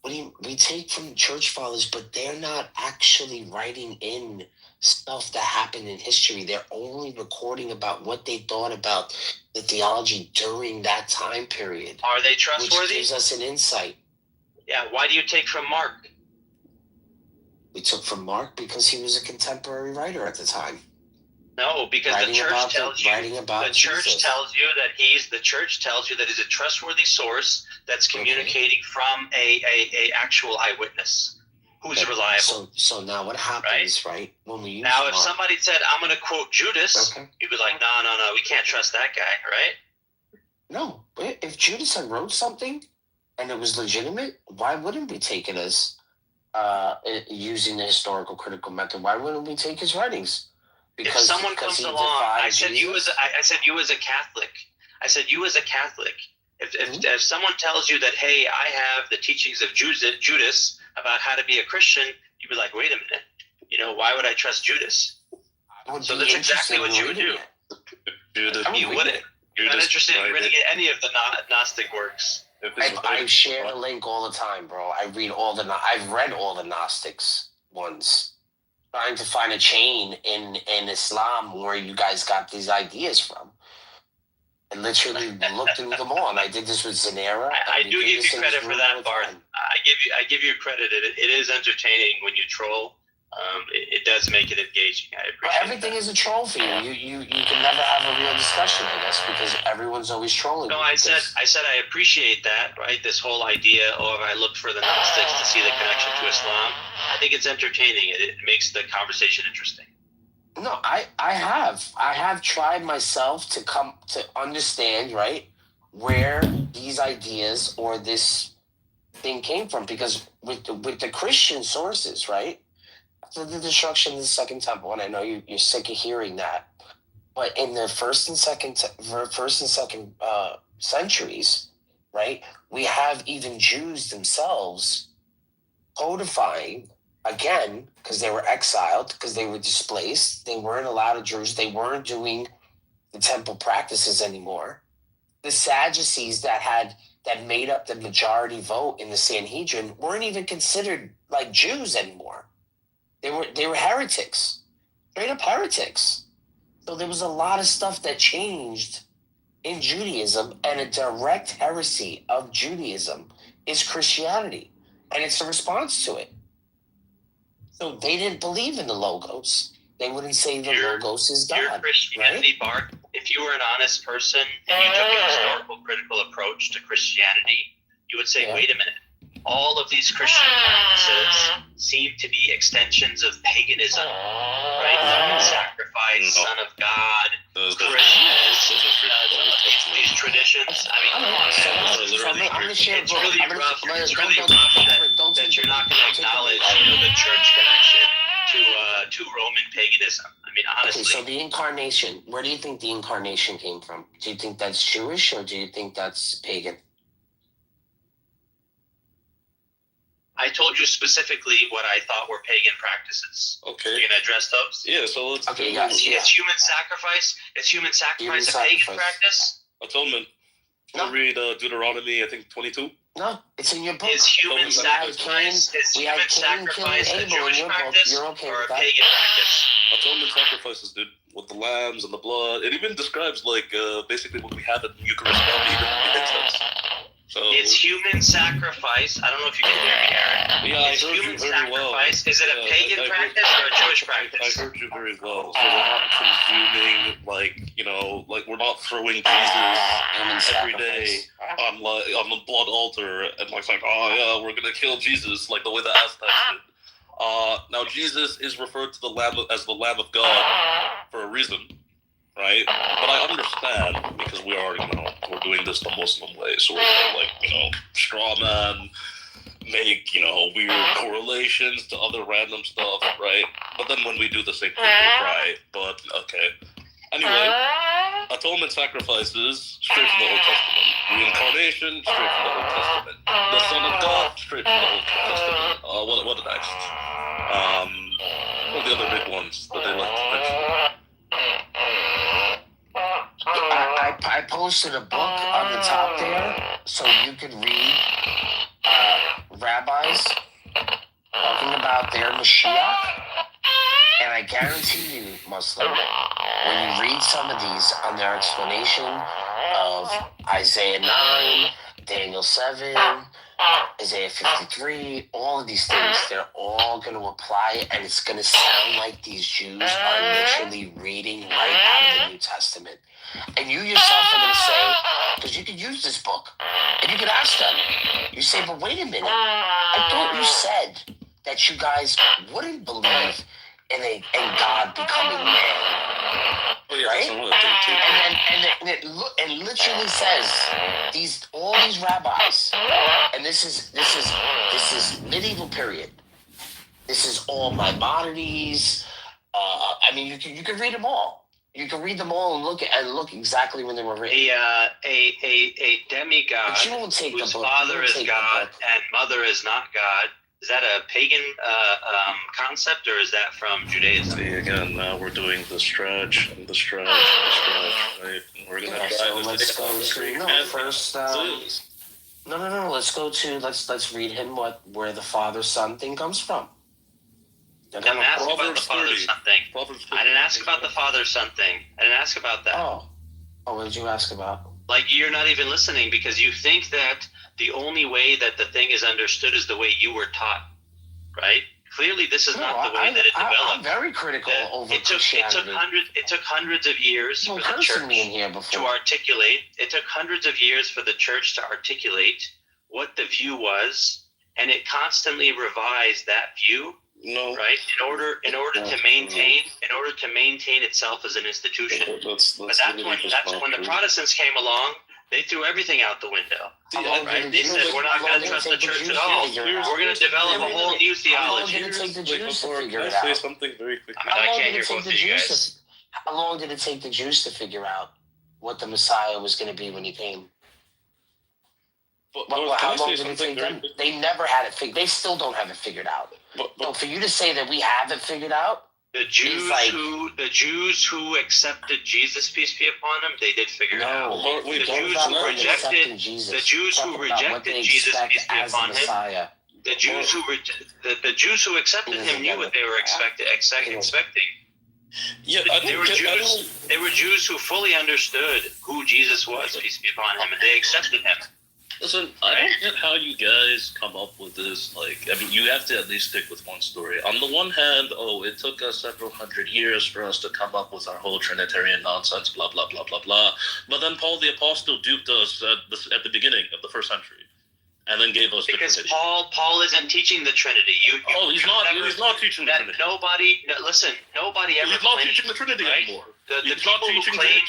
We take from church fathers, but they're not actually writing in stuff that happened in history. They're only recording about what they thought about the theology during that time period. Are they trustworthy? Which gives us an insight. Yeah, why do you take from Mark? We took from Mark because he was a contemporary writer at the time. No, because the church tells you that he's a trustworthy source that's communicating from a actual eyewitness who's reliable. So now what happens, right? When we use now, if Mark, somebody said, "I'm going to quote Judas," you'd be like, "No, we can't trust that guy," right? No, if Judas had wrote something and it was legitimate, why wouldn't we take it as using the historical critical method? Why wouldn't we take his writings? Because if someone comes along, I said you as a Catholic. If someone tells you that, hey, I have the teachings of Judas about how to be a Christian, you'd be like, wait a minute, why would I trust Judas? So that's exactly what you would do. But You wouldn't. You're not interested in reading any of the Gnostic works. I share the link all the time, bro. I've read all the Gnostics ones, trying to find a chain in Islam where you guys got these ideas from. I literally looked into them all, and I did this with Zanera. I do give you credit for that, Barth. I give you credit. It is entertaining when you troll. It does make it engaging. I appreciate everything is a troll for you. You can never have a real discussion, I guess, because everyone's always trolling. No, I said I appreciate that, right? This whole idea of I looked for the Gnostics to see the connection to Islam. I think it's entertaining. It makes the conversation interesting. No, I have tried myself to come to understand, right, where these ideas or this thing came from, because with the Christian sources, right? After the destruction of the Second Temple, and I know you're sick of hearing that, but in the first and second centuries, right, we have even Jews themselves codifying, again, because they were exiled, because they were displaced, they weren't allowed to Jews, they weren't doing the temple practices anymore. The Sadducees that made up the majority vote in the Sanhedrin weren't even considered like Jews anymore. They were heretics, straight up heretics. So there was a lot of stuff that changed in Judaism, and a direct heresy of Judaism is Christianity, and it's a response to it. So they didn't believe in the Logos. They wouldn't say the Logos is God. Your Christianity, right? Bart, if you were an honest person and you took a historical critical approach to Christianity, you would say, wait a minute. All of these Christian practices seem to be extensions of paganism, right? Human sacrifice, Son of God, Christmas, these traditions. I mean, it's really rough. It's really rough that you're not going to acknowledge, the church connection to Roman paganism. I mean, honestly. Okay, so the incarnation. Where do you think the incarnation came from? Do you think that's Jewish, or do you think that's pagan? I told you specifically what I thought were pagan practices. Okay. You're gonna address those? Yeah. So let's. Okay, guys. It's human sacrifice. It's human sacrifice a pagan practice? Atonement. No. Read Deuteronomy, I think 22. No, it's in your book. Is human sacrifice a Jewish practice or a pagan practice? Atonement sacrifices, dude, with the lambs and the blood. It even describes basically what we have at the Eucharist and incense. So it's human sacrifice. I don't know if you can hear me, Eric. Yeah, it's I heard human you very sacrifice. well. Is it a pagan practice or a Jewish practice? I heard you very well. So we're not consuming, we're not throwing Jesus every day on the blood altar and saying, oh yeah, we're gonna kill Jesus like the way the Aztecs did. Now Jesus is referred to as the Lamb of God for a reason. Right, but I understand because we are, we're doing this the Muslim way, so we're gonna straw man, make weird correlations to other random stuff, right? But then when we do the same thing, we cry. But okay. Anyway, atonement sacrifices straight from the Old Testament. Reincarnation straight from the Old Testament. The Son of God straight from the Old Testament. What next? What are the other big ones that they like to mention? I posted a book on the top there so you could read rabbis talking about their Mashiach, and I guarantee you, Muslim, when you read some of these on their explanation of Isaiah 9, Daniel 7, Isaiah 53, all of these things, they're all going to apply, and it's going to sound like these Jews are literally reading right out of the New Testament. And you yourself are going to say, because you could use this book, and you could ask them, you say, but wait a minute, I thought you said that you guys wouldn't believe in God becoming man. Right? And it literally says all these rabbis, and this is medieval period. This is all Maimonides. I mean, you can read them all. You can read them all and look exactly when they were written. A demigod whose father is God and mother is not God. Is that a pagan concept, or is that from Judaism? See, again, now we're doing the stretch, right? let's go to first. No. Let's read him where the father-son thing comes from. I didn't ask about the father-son thing. I didn't ask about the father-son thing. I didn't ask about that. Oh, what did you ask about? Like, you're not even listening because you think that the only way that the thing is understood is the way you were taught, right? Clearly, this is not the way that it developed. I'm very critical over Christianity. It took hundreds of years for the church to articulate. It took hundreds of years for the church to articulate what the view was, and it constantly revised that view. No. Right. In order to maintain itself as an institution. That's when the Protestants came along. They threw everything out the window. Right? They said, we're not going to trust the church at all. We're going to develop a whole new theology. How long did it take the Jews to figure it Can I out? say something very quickly? I can't hear both of you guys. How long did it take the Jews to figure out what the Messiah was going to be when he came? How long did it take them? They never had it figured. They still don't have it figured out. So for you to say that we have it figured out, the Jews who accepted Jesus, peace be upon him, they did figure it out. The Jews who rejected Jesus, peace be upon him, the Jews who accepted him knew what they were expecting. Yeah, they were Jews who fully understood who Jesus was, peace be upon him, and they accepted him. Listen, I don't get how you guys come up with this. Like, I mean, you have to at least stick with one story. On the one hand, it took us several hundred years for us to come up with our whole Trinitarian nonsense, blah, blah, blah, blah, blah. But then Paul the Apostle duped us at the beginning of the first century. And then gave us the Trinity. Because Paul isn't teaching the Trinity. He's not teaching the Trinity. Nobody ever He's not teaching the Trinity anymore. The people who claim,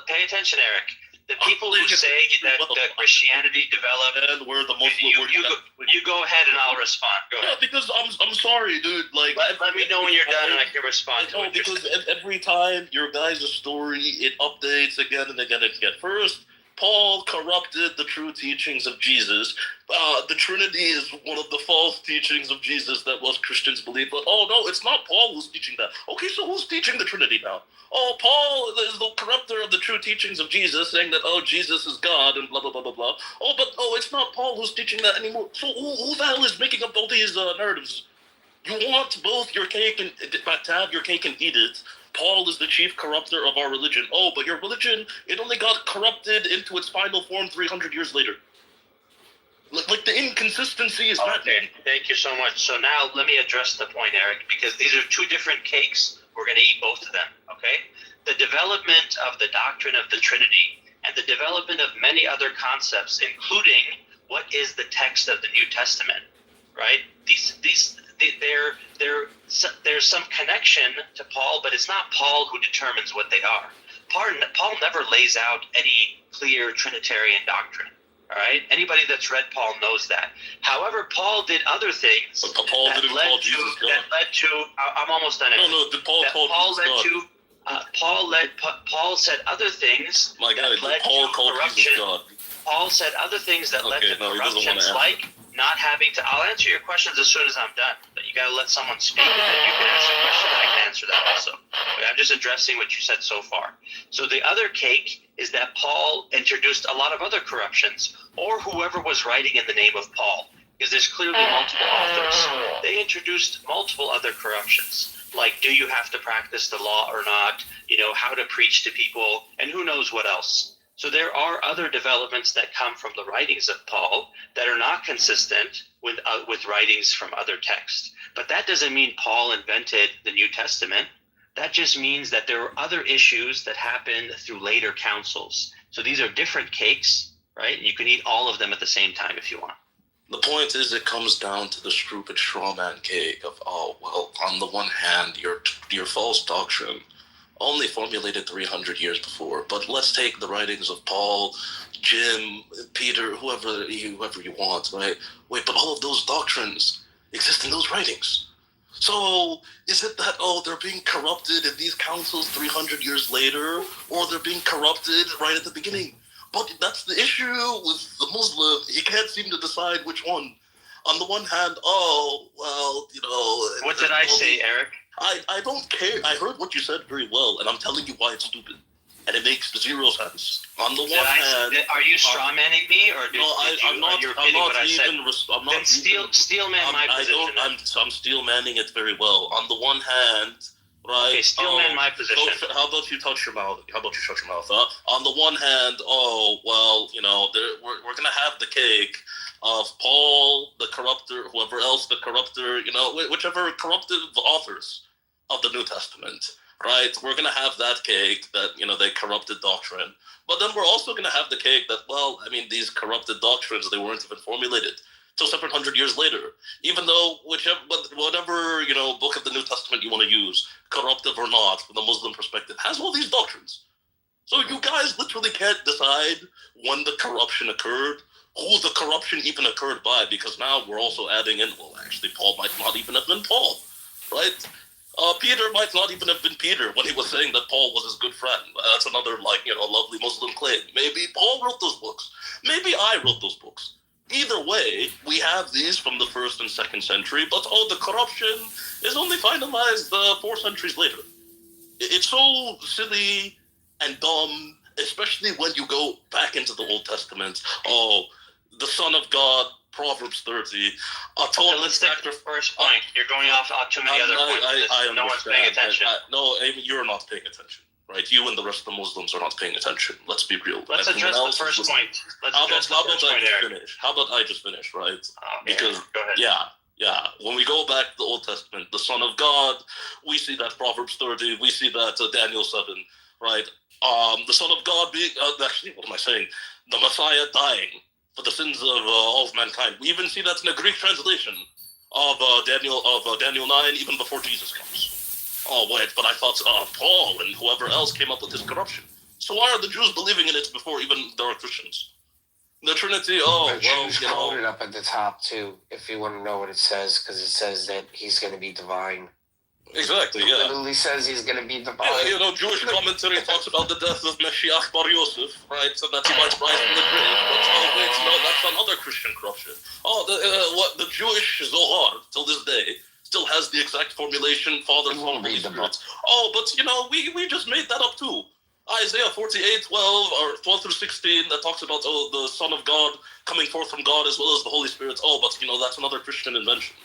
pay attention, Eric. The people who say that Christianity developed, and we're the most. You go ahead and I'll respond. Go ahead. Yeah, because I'm sorry, dude. Like, let me know when you're done and I can respond. No, because every time your guys' story, it updates again and again and again. First, Paul corrupted the true teachings of Jesus. The Trinity is one of the false teachings of Jesus that most Christians believe. But no, it's not Paul who's teaching that. Okay, so who's teaching the Trinity now? Paul is the corrupter of the true teachings of Jesus, saying that, Jesus is God and blah, blah, blah, blah, blah. It's not Paul who's teaching that anymore. So who the hell is making up all these narratives? You want both your cake and to have your cake and eat it. Paul is the chief corrupter of our religion. But your religion, it only got corrupted into its final form 300 years later. Like the inconsistency is not there. Thank you so much. So now let me address the point, Eric, because these are two different cakes. We're going to eat both of them, okay? The development of the doctrine of the Trinity and the development of many other concepts, including what is the text of the New Testament, right? There's some connection to Paul, but it's not Paul who determines what they are. Paul never lays out any clear Trinitarian doctrine. All right. Anybody that's read Paul knows that. However, Paul did other things. But Paul didn't call Jesus God. That led to. I'm almost done. No. Did Paul call Jesus God? Paul said other things. My God, Paul called Jesus God. Paul said other things that led to corruptions, like not having to. I'll answer your questions as soon as I'm done. But you got to let someone speak, and then you can ask a question, and I can answer that also. Okay, I'm just addressing what you said so far. So the other cake is that Paul introduced a lot of other corruptions, or whoever was writing in the name of Paul, because there's clearly multiple authors. They introduced multiple other corruptions, like do you have to practice the law or not? How to preach to people, and who knows what else. So there are other developments that come from the writings of Paul that are not consistent with writings from other texts. But that doesn't mean Paul invented the New Testament. That just means that there are other issues that happen through later councils. So these are different cakes, right? You can eat all of them at the same time if you want. The point is, it comes down to the stupid straw man cake of, on the one hand, your false doctrine only formulated 300 years before, but let's take the writings of Paul, Jim, Peter, whoever you want, right? Wait, but all of those doctrines exist in those writings. So is it that, they're being corrupted in these councils 300 years later, or they're being corrupted right at the beginning? But that's the issue with the Muslim. He can't seem to decide which one. On the one hand, What did I say, Eric? I don't care. I heard what you said very well, and I'm telling you why it's stupid. and it makes zero sense. On the one hand, are you strawmanning me, or I'm not steelman my position? I'm steelmanning it very well. On the one hand, right? Okay, steelman my position. So how about you touch your mouth? On the one hand, we're gonna have the cake of Paul, the corrupter, whoever else the corrupter, whichever corrupted authors of the New Testament, right? We're gonna have that cake that they corrupted doctrine. But then we're also going to have the cake that, these corrupted doctrines, they weren't even formulated till 700 years later. Even though whatever book of the New Testament you want to use, corruptive or not, from the Muslim perspective, has all these doctrines. So you guys literally can't decide when the corruption occurred, who the corruption even occurred by, because now we're also adding in, Paul might not even have been Paul, right? Peter might not even have been Peter when he was saying that Paul was his good friend. That's another, lovely Muslim claim. Maybe Paul wrote those books. Maybe I wrote those books. Either way, we have these from the 1st and 2nd century, but the corruption is only finalized 4 centuries later. It's so silly and dumb, especially when you go back into the Old Testament. The Son of God, Proverbs 30. Let's take the first point. You're going off too many other points. No one's paying attention. You're not paying attention, right? You and the rest of the Muslims are not paying attention. Let's be real. Let's address the first point. How about I just finish, right? Because, go ahead. Yeah. When we go back to the Old Testament, the Son of God, we see that Proverbs 30, we see that Daniel 7, right? The Son of God being, what am I saying? The Messiah dying for the sins of all of mankind. We even see that in the Greek translation of Daniel 9, even before Jesus comes. Oh wait, but I thought Paul and whoever else came up with this corruption. So why are the Jews believing in it before even there are Christians? The Trinity. Hold it up at the top too, if you want to know what it says, because it says that he's going to be divine. Exactly, It literally says he's going to be divine. Yeah, Jewish commentary talks about the death of Mashiach Bar Yosef, right? So that he might rise from the grave. But that's another Christian corruption. The Jewish Zohar, till this day, still has the exact formulation, Father, Son, Holy Spirit. We just made that up too. Isaiah 48, 12, or 12 through 16, that talks about, the Son of God coming forth from God as well as the Holy Spirit. That's another Christian invention.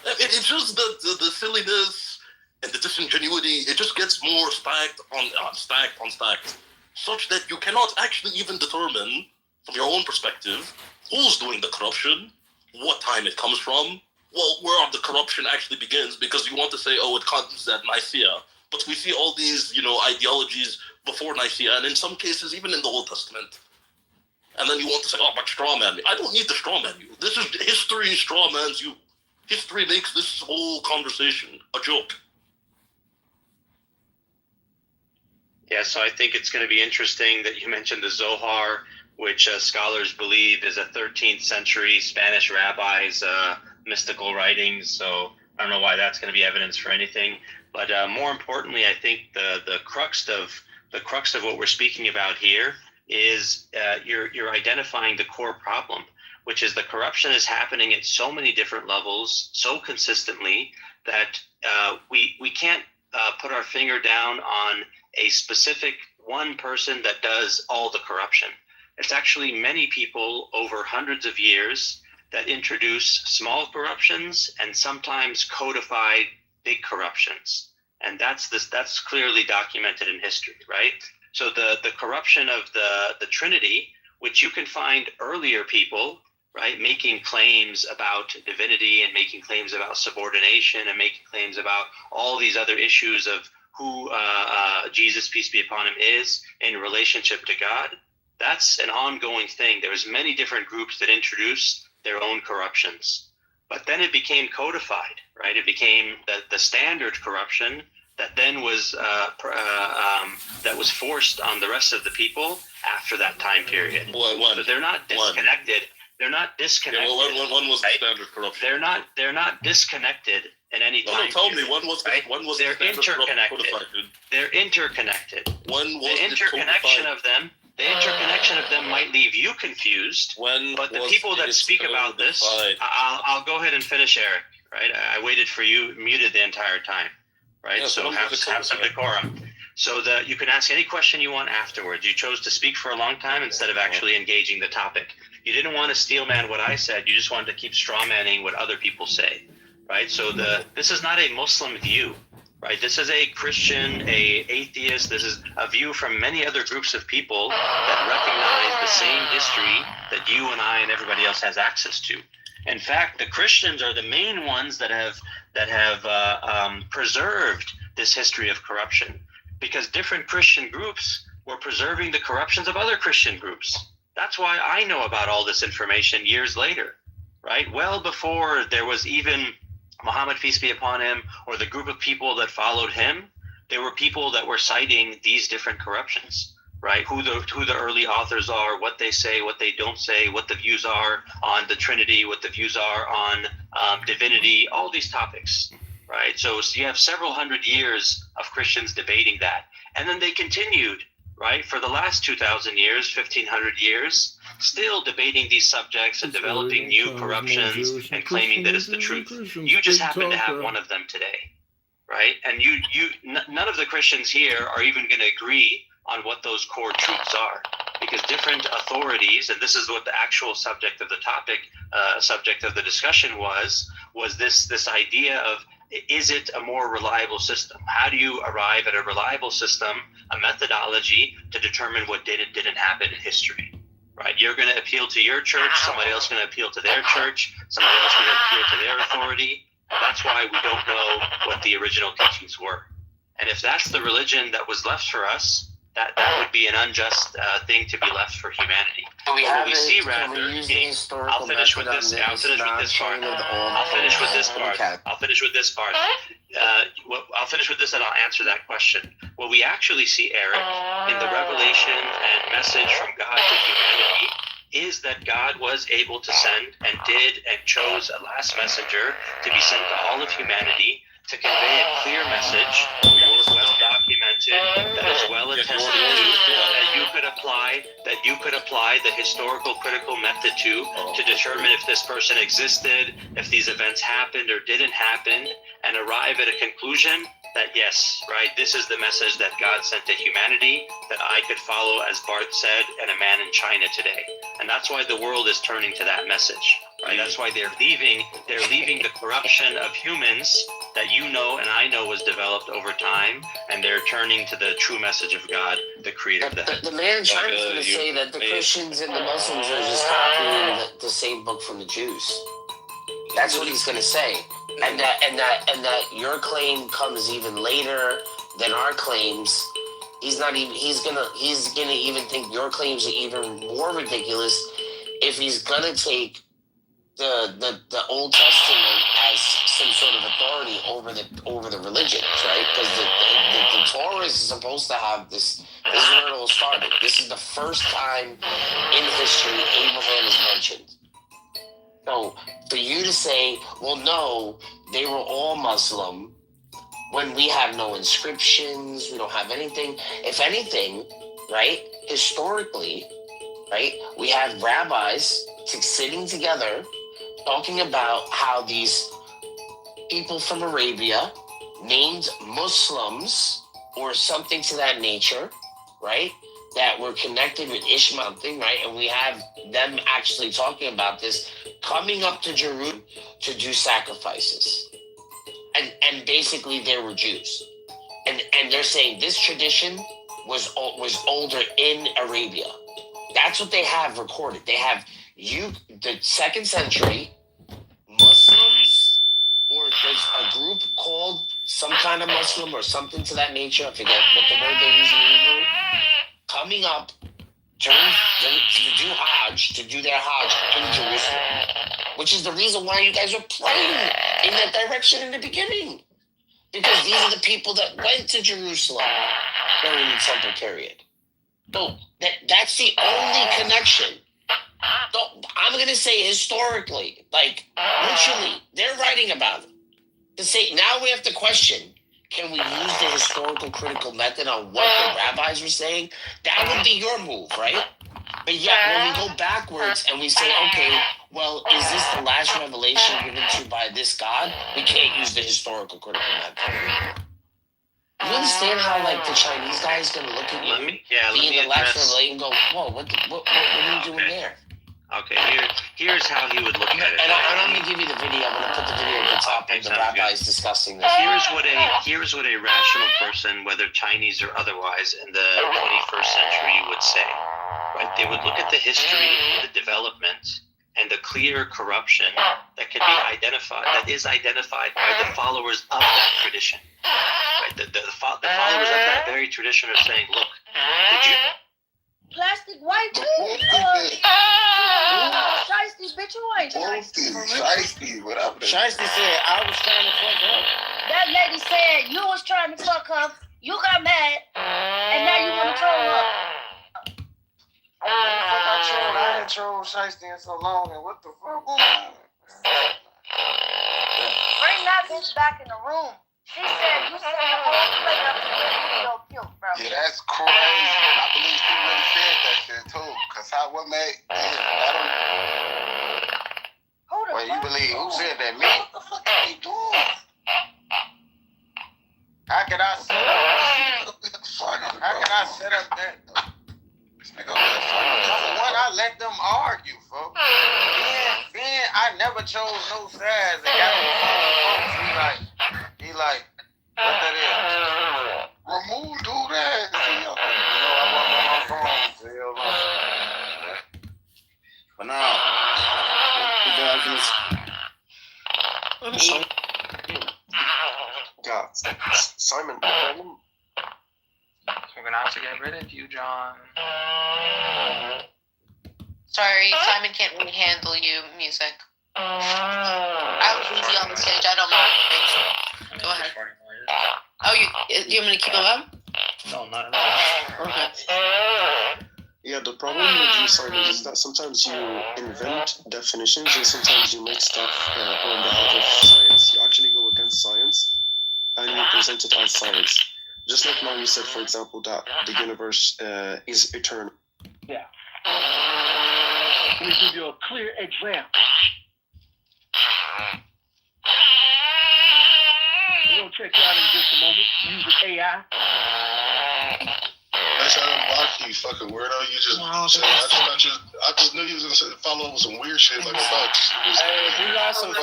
It's just the silliness and the disingenuity. It just gets more stacked on stacked, such that you cannot actually even determine from your own perspective who's doing the corruption, what time it comes from, where the corruption actually begins, because you want to say, it comes at Nicaea, but we see all these, ideologies before Nicaea, and in some cases even in the Old Testament. And then you want to say, but strawman me. I don't need to strawman you. This is history strawmans you. History makes this whole conversation a joke. Yeah, so I think it's going to be interesting that you mentioned the Zohar, which scholars believe is a 13th century Spanish rabbi's mystical writings. So I don't know why that's going to be evidence for anything. But more importantly, I think the crux of what we're speaking about here is you're identifying the core problem, which is the corruption is happening at so many different levels, so consistently, that we can't put our finger down on a specific one person that does all the corruption. It's actually many people over hundreds of years that introduce small corruptions and sometimes codify big corruptions. And that's clearly documented in history, right? So the corruption of the Trinity, which you can find earlier people, right, making claims about divinity and making claims about subordination and making claims about all these other issues of who Jesus, peace be upon him, is in relationship to God. That's an ongoing thing. There's many different groups that introduce their own corruptions. But then it became codified, right? It became the standard corruption that then was that was forced on the rest of the people after that time period. So they're not disconnected. They're not disconnected. Yeah, when was the standard corruption? They're not disconnected in any time. Tell me, when was they're interconnected. They're interconnected. When was the interconnection of them? The interconnection of them might leave you confused. But the people that speak about this, I'll go ahead and finish, Eric. Right? I waited for you, muted the entire time. Right? Yeah, so have some decorum. so that you can ask any question you want afterwards. You chose to speak for a long time instead of actually engaging the topic. You didn't want to steel man what I said. You just wanted to keep straw manning what other people say, right? So this is not a Muslim view, right? This is a Christian, a atheist. This is a view from many other groups of people that recognize the same history that you and I and everybody else has access to. In fact, the Christians are the main ones that have preserved this history of corruption, because different Christian groups were preserving the corruptions of other Christian groups. That's why I know about all this information years later, right? Well before there was even Muhammad, peace be upon him, or the group of people that followed him, there were people that were citing these different corruptions, right? Who the early authors are, what they say, what they don't say, what the views are on the Trinity, what the views are on divinity, all these topics, right? So you have several hundred years of Christians debating that. And then they continued, right, for the last 2,000 years, 1,500 years, still debating these subjects and developing new corruptions and claiming that it's the truth. You just happen to have one of them today, right? And none of the Christians here are even going to agree on what those core truths are, because different authorities, and this is what the actual subject of the topic, subject of the discussion was this idea of, is it a more reliable system? How do you arrive at a reliable system, a methodology to determine what did and didn't happen in history, right? You're going to appeal to your church, somebody else going to appeal to their church, somebody else going to appeal to their authority. That's why we don't know what the original teachings were. And if that's the religion that was left for us, that would be an unjust thing to be left for humanity. What we see rather, I'll finish with this. I'll finish with this part. I'll finish with this part. I'll finish with this part. I'll finish with this, and I'll answer that question. What we actually see, Eric, in the revelation and message from God to humanity is that God was able to send and did and chose a last messenger to be sent to all of humanity to convey a clear message that was well documented, that is well attested to, that you could apply the historical critical method to determine if this person existed, if these events happened or didn't happen, and arrive at a conclusion that yes, right, this is the message that God sent to humanity that I could follow, as Barth said, and a man in China today. And that's why the world is turning to that message, right? That's why they're leaving the corruption of humans that you know and I know was developed over time, and they're turning to the true message of God, the creator of the heavens. The man in China is going to say that the Christians and the Muslims are just copying the same book from the Jews. That's what he's going to say, and that your claim comes even later than our claims. He's gonna even think your claims are even more ridiculous if he's gonna take the Old Testament as some sort of authority over the religions, right? Because the Torah is supposed to have this. This is where it all started. This is the first time in history Abraham is mentioned. So for you to say, well, no, they were all Muslim, when we have no inscriptions, we don't have anything. If anything, right, historically, right, we have rabbis sitting together talking about how these people from Arabia named Muslims or something to that nature, right, that were connected with Ishmael thing, right, and we have them actually talking about this, coming up to Jerusalem to do sacrifices. And basically they were Jews. And they're saying this tradition was older in Arabia. That's what they have recorded. They have the 2nd century Muslims, or there's a group called some kind of Muslim or something to that nature. I forget what the word they use in Hebrew. Coming up to do Hajj, to do their Hajj in Jerusalem, which is the reason why you guys are praying in that direction in the beginning, because these are the people that went to Jerusalem during the Temple period. So that's the only connection. So I'm going to say historically, like literally, they're writing about it. To say now we have to question, can we use the historical critical method on what the rabbis were saying? That would be your move, right? But yet, when we go backwards and we say, okay, well, is this the last revelation given to by this God? We can't use the historical critical method. You understand how like the Chinese guy is gonna look at you, let me being the lecturer, address. and go, "Whoa, what are you doing there?" Okay, here's how he would look at it. And I'm gonna give you the video. I'm gonna put the video at the top of the rabbis discussing this. Here's what a rational person, whether Chinese or otherwise, in the 21st century would say. Right? They would look at the history and the development and the clear corruption that can be identified, that is identified by the followers of that tradition. Right? The followers of that very tradition are saying, look, did you? Plastic white too. Shiesty, bitch, you ain't shiesty. Shiesty, whatever. Shiesty said, I was trying to fuck her. That lady said you was trying to fuck her. You got mad, and now you want to troll her. I ain't trolled Shiesty in so long, and what the fuck? Bring that bitch back in the room. She said you set the whole plate up to get video killed, bro. Yeah, that's crazy. I believe she really said that shit too. Cause what made? Wait, you believe who said that? Me? What the fuck are you doing? How can I set up? How can I set up that? Number one, I let them argue, folks. Then I never chose no sides and got on the phone with folks. He like, what that is? Remove, do that. I wasn't on my phone. But now, God, Simon, the problem. We're gonna have to get rid of you, John. Sorry, Simon can't really handle you music. I was easy on the stage. I don't mind. Go ahead. Oh, you want me to keep them up? No, not at all. Okay. Yeah, the problem with you, Simon, is that sometimes you invent definitions and sometimes you make stuff on behalf of science. You actually go against science and you present it as science. Just like now you said, for example, that the universe is eternal. Yeah. Let me give you a clear example. We're going to check you out in just a moment using AI. That's how I'm watching, you fucking weirdo. You just, I just knew you was gonna follow up with some weird shit like about. Hey, we got some. Now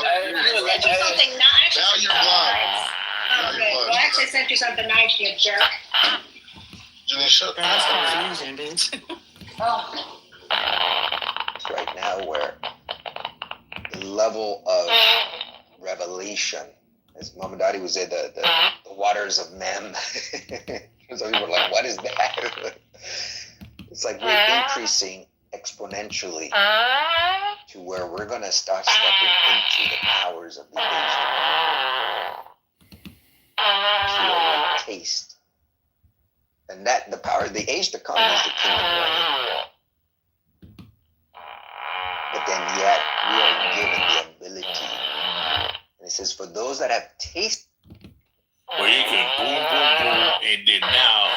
you're blind. Okay, well, I actually sent you something nice, you jerk. Janine, shut up. That's confusing, bitch. Oh. Right now, where the level of revelation, as Mama Dottie would say, the waters of Mem. So people are like, what is that? It's like we're increasing exponentially to where we're going to start stepping into the powers of the age to taste. And that the power of the age to come is the kingdom reign. But then yet we are given the ability. And it says, for those that have tasted. Where you can boom, boom, boom, and then now,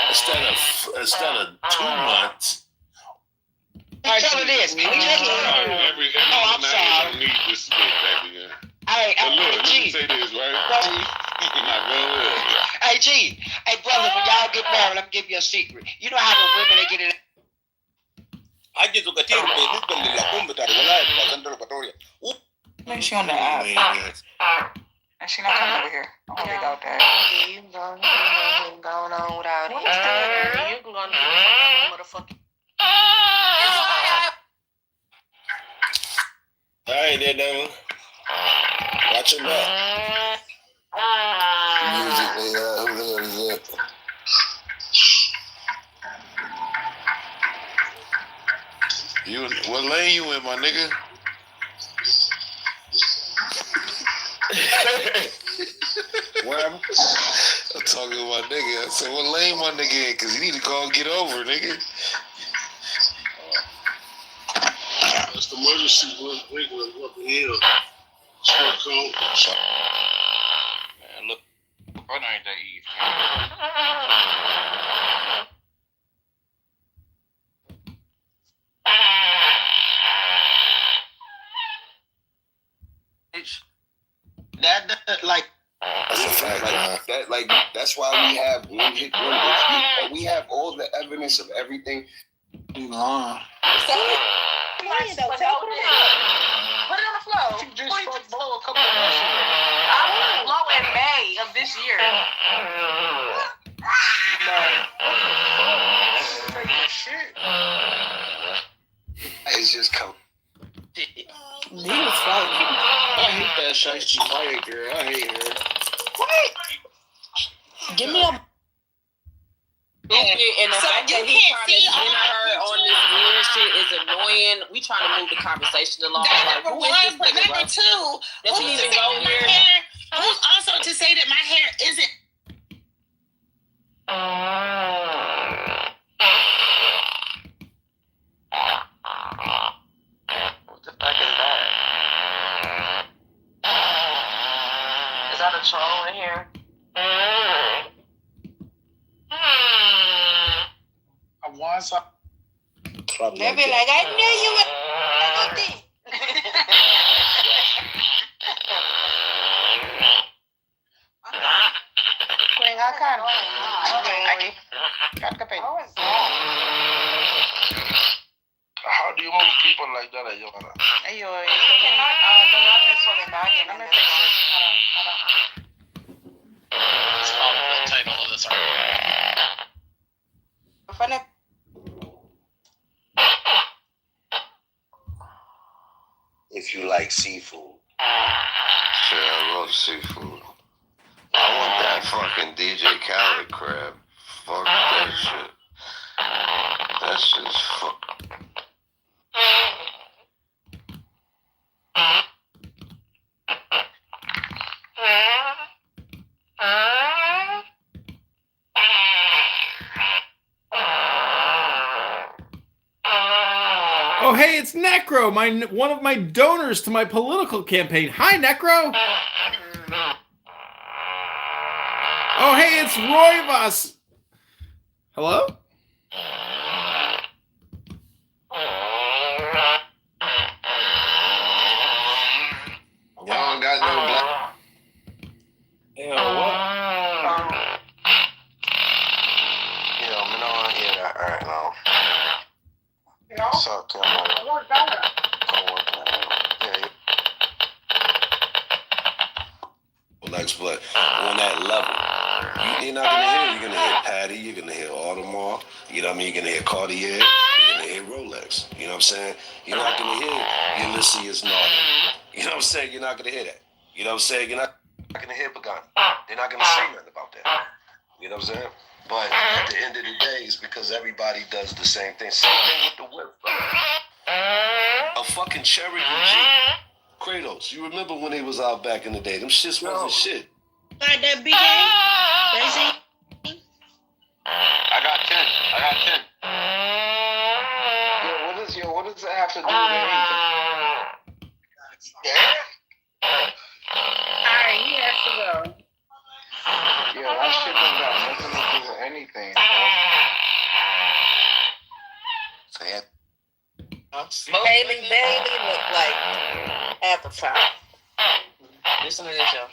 instead of 2 months. Tell her this. I'm sorry. Need this spit, baby. Hey, G. Say this, right? Hey, G. Hey, brother, when y'all get married, let me give you a secret. You know how the women they get in. Maybe she on the app. And she not coming over here. I want to get out there. You going on without it. You can go on motherfucker. Alright, then, watch your back. Music, who the hell is that? What lane you in, my nigga? Whatever. I'm talking to my nigga. I said, what lane my nigga in? Because you need to go and get over, nigga. That's the emergency nigga up the hill. Short coat. Man, look, brother ain't that easy. That like. That's That's a fact. That's why we have one-hit wonders. We have all the evidence of everything. Nah. Put it on the floor. You just fucked Blow a couple of months ago. I was Blow in May of this year. Shit. It's just come. He was fighting. I hate that shiesty fire girl. I hate her. What? Give me a. And the fact that he's trying to center her on this weird shit is annoying. We trying to move the conversation along. That Like, number who is one, this but nigga, number bro? two, Does he even go here? who's also to say that my hair isn't. What the fuck is that? Is that a troll in here? Once I They'll be like, I knew you were. Mengakan. how do you move people like that, Ayana? Ayo, the one is falling back in. Let me fix it. Hold on. It's not the title of this article. Funny. If you like seafood. Shit, I love seafood. I want that fucking DJ Khaled crab. Fuck that shit. That shit's fuck. Oh, hey, it's Necro, one of my donors to my political campaign. Hi, Necro. Oh, hey, it's Roivas. Hello? Y'all got no black. Yeah, what? Yeah, I'm not hear that right now. So, come on. Lex, but on that level, you're not gonna hear. You're gonna hear Patty. You're gonna hear Audemars. You know what I mean? You're gonna hear Cartier. You're gonna hear Rolex. You know what I'm saying? You're not gonna hear Ulysses Norton. You know what I'm saying? You're not gonna hear that. You know what I'm saying? You're not gonna hear Pagani. They're not gonna say nothing about that. You know what I'm saying? But at the end of the day, it's because everybody does the same thing. Same thing with the whip, bro. A fucking Cherokee Jeep. Kratos, you remember when they was out back in the day? Them shits wasn't shit. Like that big A? I got 10. What does that have to do with anything? Alright, he has to go. Yeah, that shit don't got nothing to do with anything. Haley Bailey look like Avatar. Listen to this, y'all.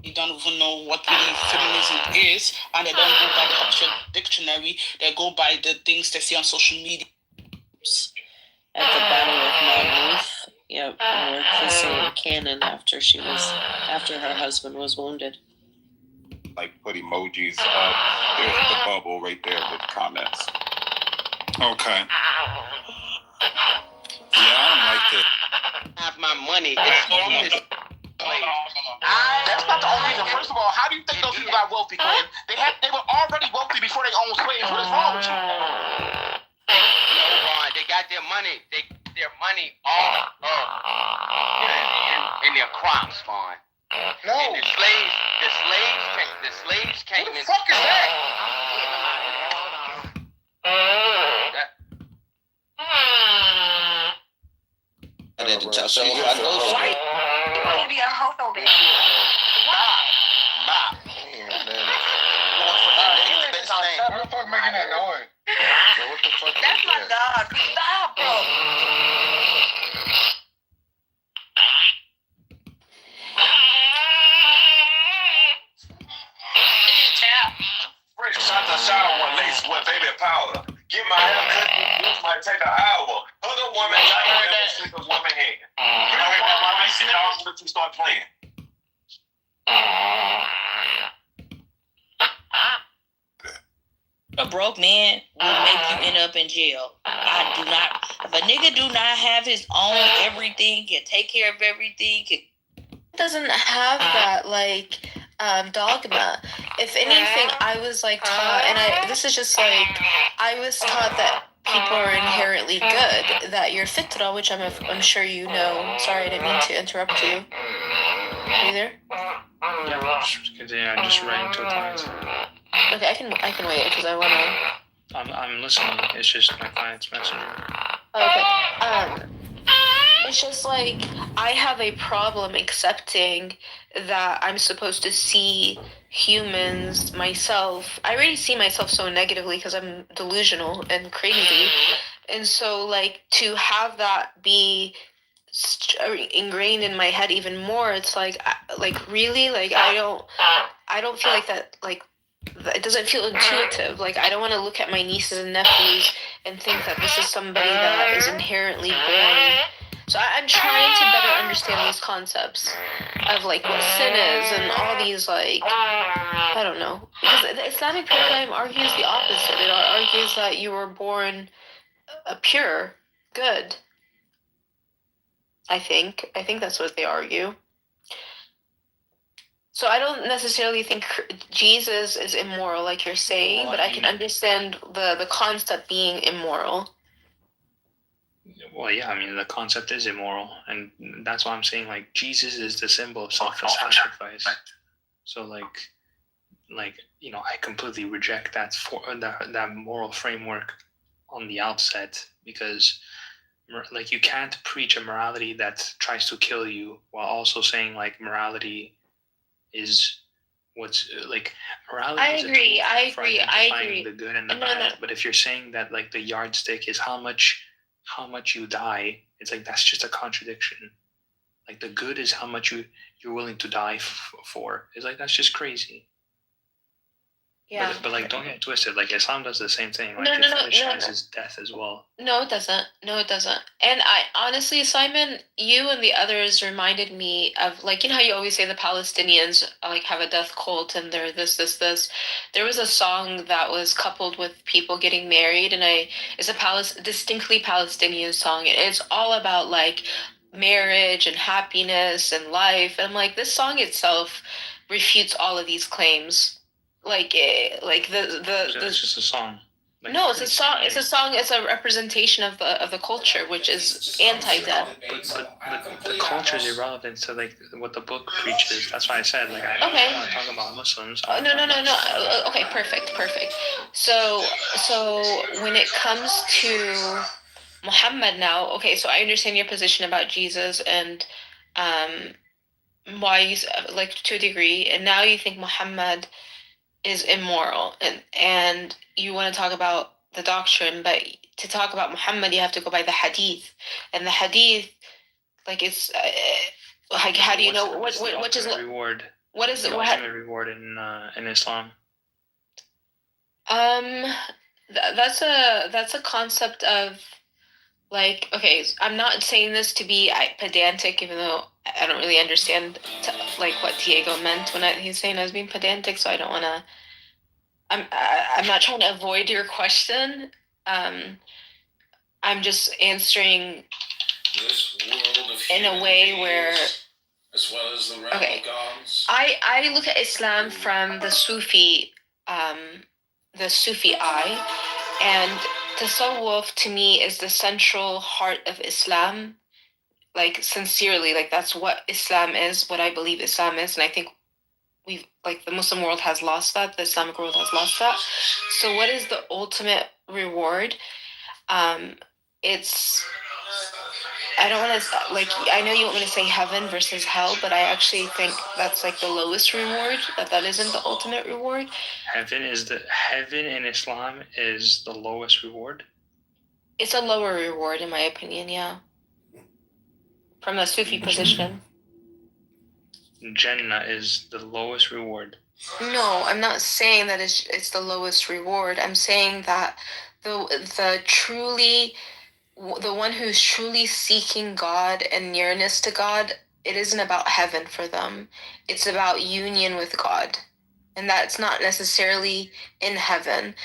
You don't even know what really feminism is, and they don't go by the Oxford Dictionary. They go by the things they see on social media. At the Battle of Monmouth, yep, we're kissing Cannon after her husband was wounded. Like put emojis up. There's the bubble right there with comments. Okay. Yeah, I don't like that. Have my money. It's from this. That's not the only reason. First of all, how do you think those people got wealthy, Quinn? They were already wealthy before they owned slaves. What is wrong with you? No, Ron, they got their money. They get their money off of in their crops, Vaughn. No. And the slaves came in. What the fuck is that? I didn't tell so I go Why? You want to be a homo, bitch. What the fuck making that noise? What the fuck? That's my dog. Stop, bro. gonna take an hour. Other women never shake a woman hand. You don't want my sit down and let you start playing. A broke man will make you end up in jail. I do not. If a nigga do not have his own everything, can take care of everything, doesn't have that dogma. If anything, I was taught, and this is just I was taught that people are inherently good, that your fitra, which I'm sure you know. Sorry, I didn't mean to interrupt you. Are you there? Yeah, just continue. I'm just writing 2 clients. Okay, I can wait because I wanna. I'm listening. It's just my client's messenger. Okay. It's just I have a problem accepting that I'm supposed to see humans, myself. I already see myself so negatively because I'm delusional and crazy. And so, to have that be ingrained in my head even more, it's really? I don't feel like that, it doesn't feel intuitive. I don't want to look at my nieces and nephews and think that this is somebody that is inherently born. So I'm trying to better understand these concepts of what sin is and all these I don't know. Because the Islamic paradigm argues the opposite. It argues that you were born pure, good. I think that's what they argue. So I don't necessarily think Jesus is immoral like you're saying, but I can understand the concept being immoral. Well, yeah, I mean, the concept is immoral, and that's why I'm saying Jesus is the symbol of self-sacrifice. So I completely reject that moral framework on the outset, because you can't preach a morality that tries to kill you while also saying morality is what's morality. I agree. The good and the bad. No. But if you're saying that the yardstick is how much you die, it's that's just a contradiction. The good is how much you're willing to die for. It's that's just crazy. Yeah. But don't get twisted. Islam does the same thing. It is death as well. No, it doesn't. And I honestly, Simon, you and the others reminded me of how you always say the Palestinians have a death cult and they're this. There was a song that was coupled with people getting married, and it's a distinctly Palestinian song. It's all about marriage and happiness and life. And I'm this song itself refutes all of these claims. It's just a song. No, it's a song. It's a song. It's a representation of the culture, which is anti-death. But the culture is irrelevant to what the book preaches. That's why I said I don't want to talk about Muslims. No. Okay, perfect. So when it comes to Muhammad now, okay, so I understand your position about Jesus and why you to a degree, and now you think Muhammad is immoral, and you want to talk about the doctrine, but to talk about Muhammad, you have to go by the hadith, and the hadith, it's how do you know what is reward? What is the ultimate reward in Islam? That's a concept of okay, I'm not saying this to be pedantic, even though I don't really understand what Diego meant when he's saying I was being pedantic, so I don't want to. I'm not trying to avoid your question. I'm just answering in a way where, as well as the realm of gods. I look at Islam from the Sufi eye, and tasawwuf to me is the central heart of Islam. Sincerely, that's what Islam is, what I believe Islam is, and I think we've the Muslim world has lost that, the Islamic world has lost that. So what is the ultimate reward? It's, I don't want to I know you want me to say heaven versus hell, but I actually think that's the lowest reward, that isn't the ultimate reward. Heaven in Islam is the lowest reward? It's a lower reward in my opinion, yeah. From the Sufi position. Jannah is the lowest reward. No, I'm not saying that it's the lowest reward. I'm saying that the one who's truly seeking God and nearness to God, it isn't about heaven for them. It's about union with God. And that's not necessarily in heaven.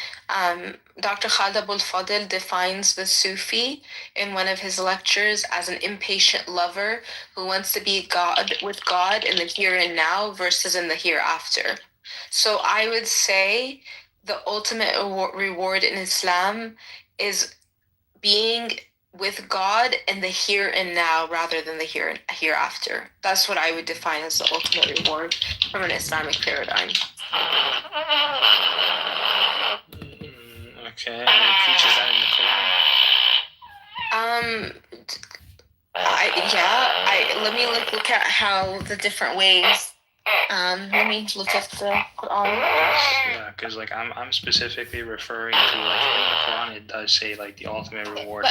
Dr. Khalid Abul Fadl defines the Sufi in one of his lectures as an impatient lover who wants to be with God in the here and now versus in the hereafter. So I would say the ultimate reward in Islam is being with God in the here and now rather than the hereafter. That's what I would define as the ultimate reward from an Islamic paradigm. Okay, and it preaches that in the Quran. Let me look at how the different ways. Let me look at the Quran. Yeah, because like I'm specifically referring to like in the Quran it does say like the ultimate reward.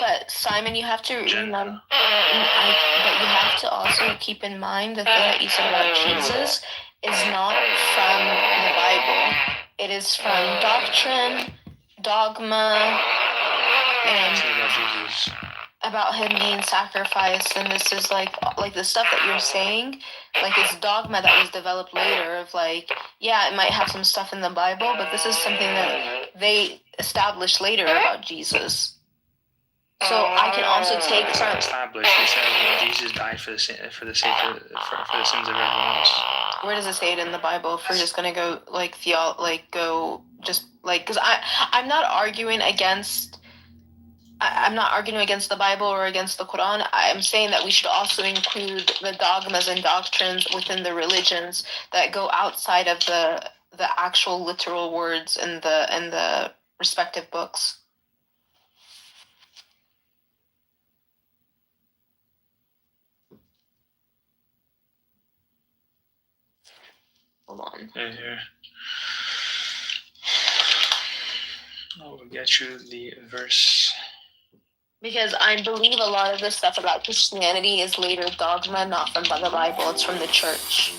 But Simon, you have to remember. But you have to also keep in mind the thing that you said about Jesus is not from the Bible. It is from doctrine, dogma, and about him being sacrificed. And this is like the stuff that you're saying, like it's dogma that was developed later of like, yeah, it might have some stuff in the Bible, but this is something that they established later about Jesus. So I can also take from established. He said Jesus died for the sake of for the sins of everyone else. Where does it say it in the Bible? If we're just gonna go because I'm not arguing against. I'm not arguing against the Bible or against the Quran. I'm saying that we should also include the dogmas and doctrines within the religions that go outside of the actual literal words in the respective books. Hold on. Here. I'll get you the verse. Because I believe a lot of the stuff about Christianity is later dogma, not from the Bible. It's from the church.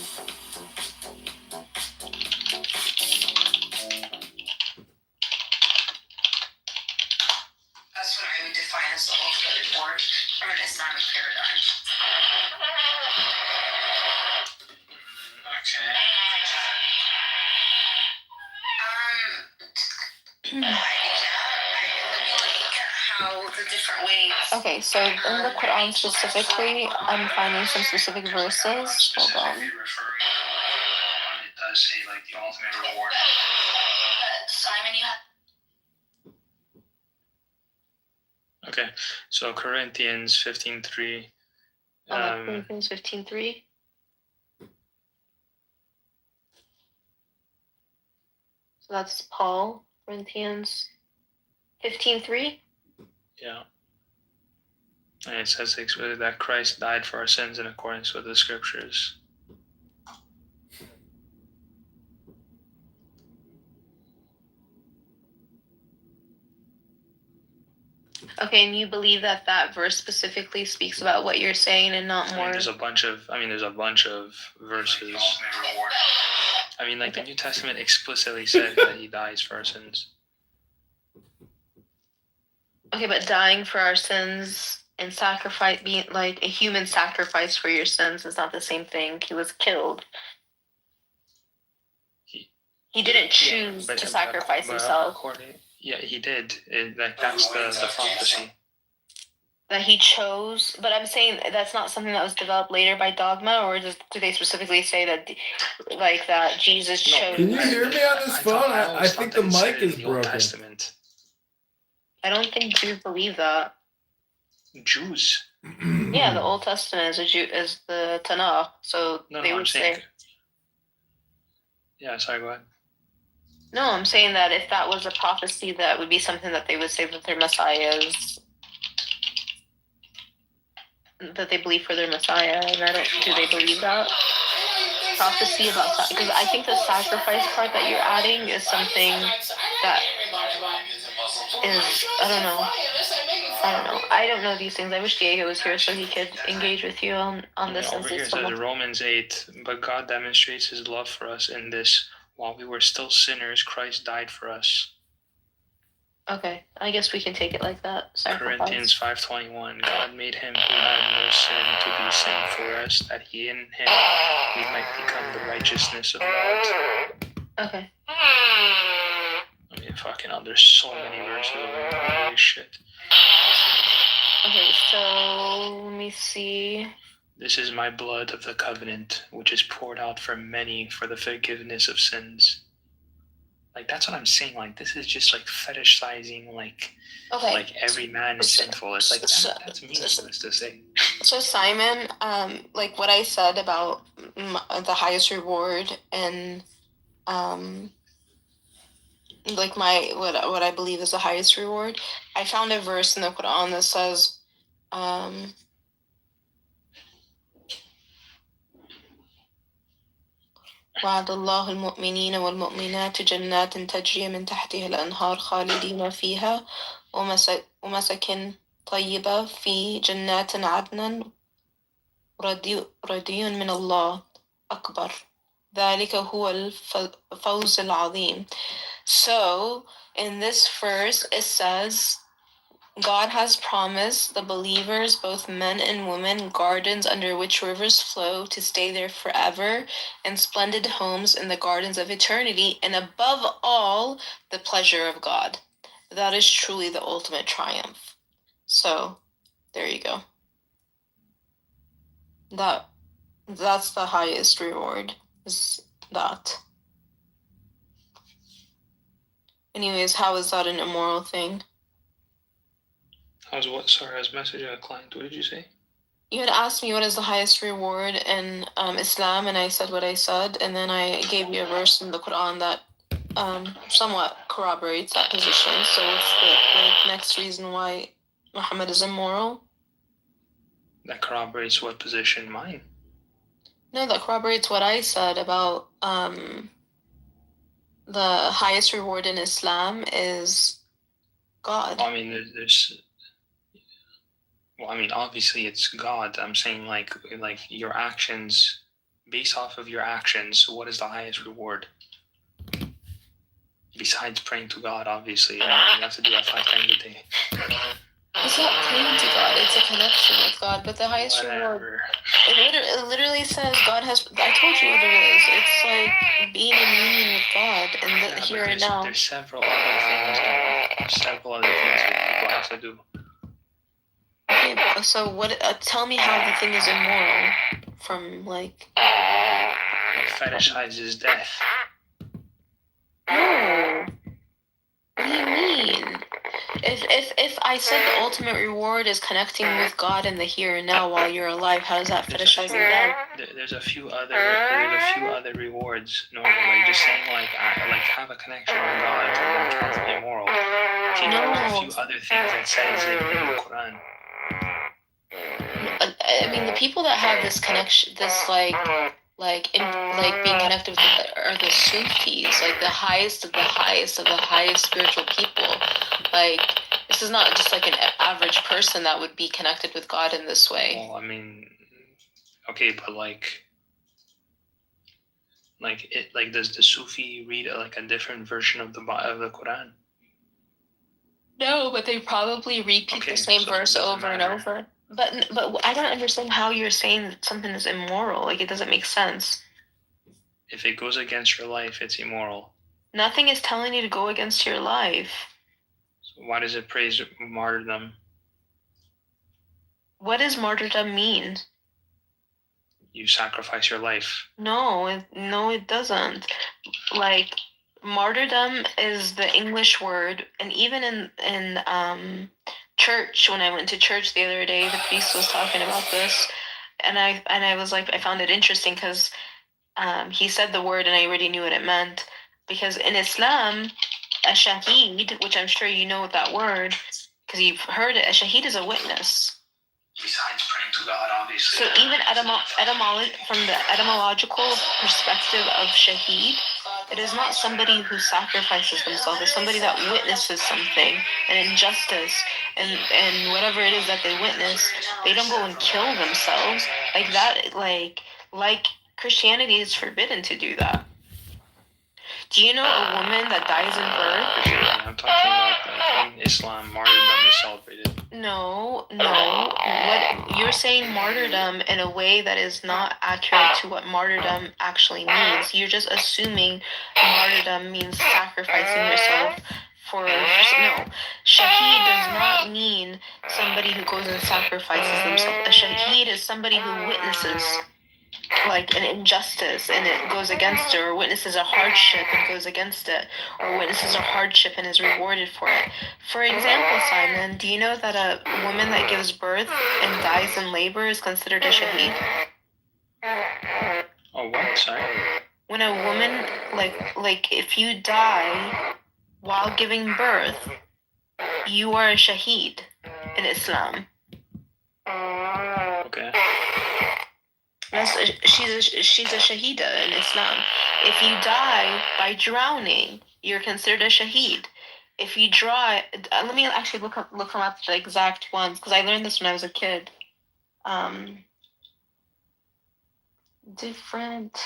That's what I would define as the ultimate reward from an Islamic paradigm. Okay, so in the Quran specifically, I'm finding some specific verses. Hold on. It does say like the ultimate reward. Simon, you have. Okay, so Corinthians 15:3. Corinthians 15:3. So that's Paul, Corinthians 15:3. Yeah. And it says explicitly that Christ died for our sins in accordance with the scriptures. Okay, and you believe that verse specifically speaks about what you're saying and not more? There's a bunch of verses. I mean, like the New Testament explicitly said that he dies for our sins. Okay, but dying for our sins and sacrifice, being like a human sacrifice for your sins, is not the same thing. He was killed. He didn't choose to sacrifice himself. Yeah, he did. That's the prophecy. That he chose, but I'm saying that's not something that was developed later by dogma, or do they specifically say that, that Jesus chose? Can you hear me on this phone? I think the mic is broken. I don't think Jews believe that. Jews. Yeah, the Old Testament is the Tanakh, so they would say. Yeah, sorry, go ahead. No, I'm saying that if that was a prophecy, that would be something that they would say that their Messiah is, that they believe for their Messiah, and do they believe that? Prophecy about that? Because I think the sacrifice part that you're adding is something that is, I don't know. I don't know these things. I wish Diego was here so he could engage with you on this. Over here it says in Romans 8, but God demonstrates his love for us in this: while we were still sinners, Christ died for us. Okay, I guess we can take it like that. Sacrifice. Corinthians 5:21. God made him who had no sin to be sin for us, that he in him we might become the righteousness of God. Okay. I mean, fucking hell, there's so many verses over here. Holy shit. Okay, so let me see. This is my blood of the covenant, which is poured out for many for the forgiveness of sins. Like, that's what I'm saying. Like, this is just like fetishizing, like every man is sinful. It's like that's meaningless to say. So Simon, like what I said about the highest reward and like what I believe is the highest reward. I found a verse in the Quran that says, وعد الله المؤمنين والمؤمنات جنات تجري من تحتها الأنهار خالدين فيها ومساكن طيبة في جنات عدن رضي من الله أكبر ذلك هو الفوز العظيم. So in this verse it says God has promised the believers, both men and women, gardens under which rivers flow to stay there forever, and splendid homes in the gardens of eternity, and above all, the pleasure of God. That is truly the ultimate triumph. So, there you go. That's the highest reward, is that. Anyways, how is that an immoral thing? I was messaging a client. What did you say? You had asked me what is the highest reward in Islam, and I said what I said, and then I gave you a verse in the Quran that somewhat corroborates that position. So what's the next reason why Muhammad is immoral? That corroborates what position? Mine? No, that corroborates what I said about the highest reward in Islam is God. Well, I mean, obviously it's God. I'm saying like your actions, based off of your actions, what is the highest reward? Besides praying to God, obviously, you have to do that 5 times a day. It's not praying to God, it's a connection with God, but the highest reward, it literally says God has, I told you what it is, it's like being in union with God, and here and now. There's several other things that people have to do. Okay, so what, tell me how the thing is immoral from like... It fetishizes death. No. What do you mean? If I said the ultimate reward is connecting with God in the here and now while you're alive, how does that fetishize death? There's a few other rewards. No, like just saying like have a connection with God, like that's immoral. Okay, No. There's a few other things that says in the Quran. I mean, the people that have this connection, this like being connected with are the Sufis, like the highest of the highest of the highest spiritual people. Like, this is not just like an average person that would be connected with God in this way. Well, I mean, okay, but does the Sufi read like a different version of the Quran? No, but they probably repeat the same verse over and over. But I don't understand how you're saying something is immoral. Like, it doesn't make sense. If it goes against your life, it's immoral. Nothing is telling you to go against your life. So why does it praise martyrdom? What does martyrdom mean? You sacrifice your life. No, it doesn't. Like, martyrdom is the English word, and even in church, when I went to church the other day, the priest was talking about this, and I was like, I found it interesting because he said the word and I already knew what it meant, because in Islam, a shaheed, which I'm sure you know what that word, because you've heard it, a shaheed is a witness. Besides praying to God, obviously. So even from the etymological perspective of shaheed, it is not somebody who sacrifices themselves. It's somebody that witnesses something, an injustice, and whatever it is that they witness. They don't go and kill themselves like that. Like Christianity is forbidden to do that. Do you know a woman that dies in birth? I'm talking about in Islam, martyrdom is celebrated. No. What you're saying martyrdom in a way that is not accurate to what martyrdom actually means. You're just assuming martyrdom means sacrificing yourself for no. Shaheed does not mean somebody who goes and sacrifices themselves. A shaheed is somebody who witnesses like an injustice and it goes against it, or witnesses a hardship and goes against it, or witnesses a hardship and is rewarded for it. For example, Simon, do you know that a woman that gives birth and dies in labor is considered a shaheed? Oh, what? Sorry? When a woman, like if you die while giving birth, you are a shaheed in Islam. Okay. She's a shahida in Islam. If you die by drowning, you're considered a shaheed. If you let me actually look them up the exact ones because I learned this when I was a kid. Different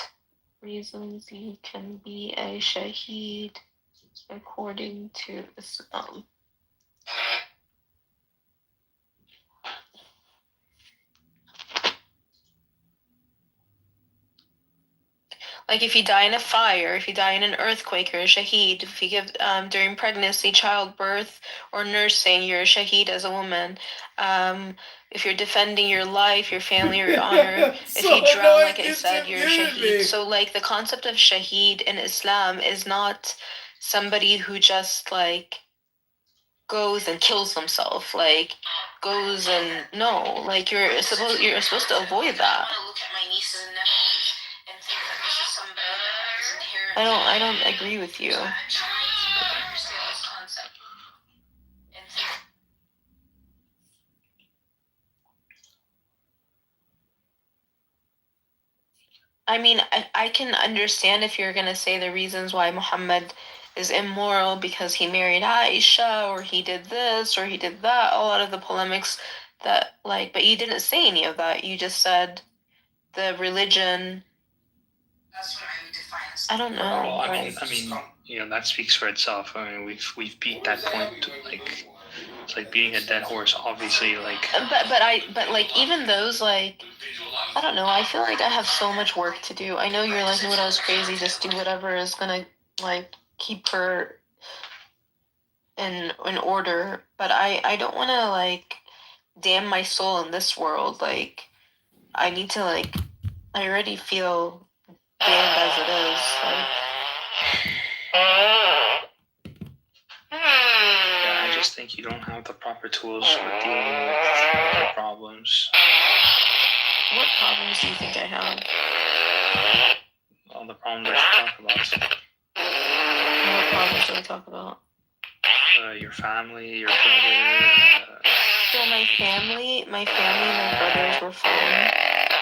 reasons you can be a shaheed according to Islam. Like if you die in a fire, if you die in an earthquake, you're a shaheed. If you give during pregnancy, childbirth, or nursing, you're a shaheed as a woman. If you're defending your life, your family, or your honor, if you drown, like I said, you're a shaheed. So like the concept of shaheed in Islam is not somebody who just like goes and kills himself, like goes and no, like you're supposed to avoid that. I don't agree with you. I mean, I can understand if you're gonna say the reasons why Muhammad is immoral because he married Aisha or he did this or he did that. A lot of the polemics that like, but you didn't say any of that. You just said the religion. I don't know. Well, I mean, you know, that speaks for itself. I mean, we've beat that point. Like, it's like beating a dead horse. Obviously, like. But like even those like, I don't know. I feel like I have so much work to do. I know you're like, what else crazy? Just do whatever is gonna like keep her in order. But I don't want to like damn my soul in this world. Like, I need to like. I already feel damned as it is. Like. Yeah, I just think you don't have the proper tools for dealing with the problems. What problems do you think I have? All the problems that you talk about. What problems do I talk about? Your family, your brother. So my family and my brothers were fine.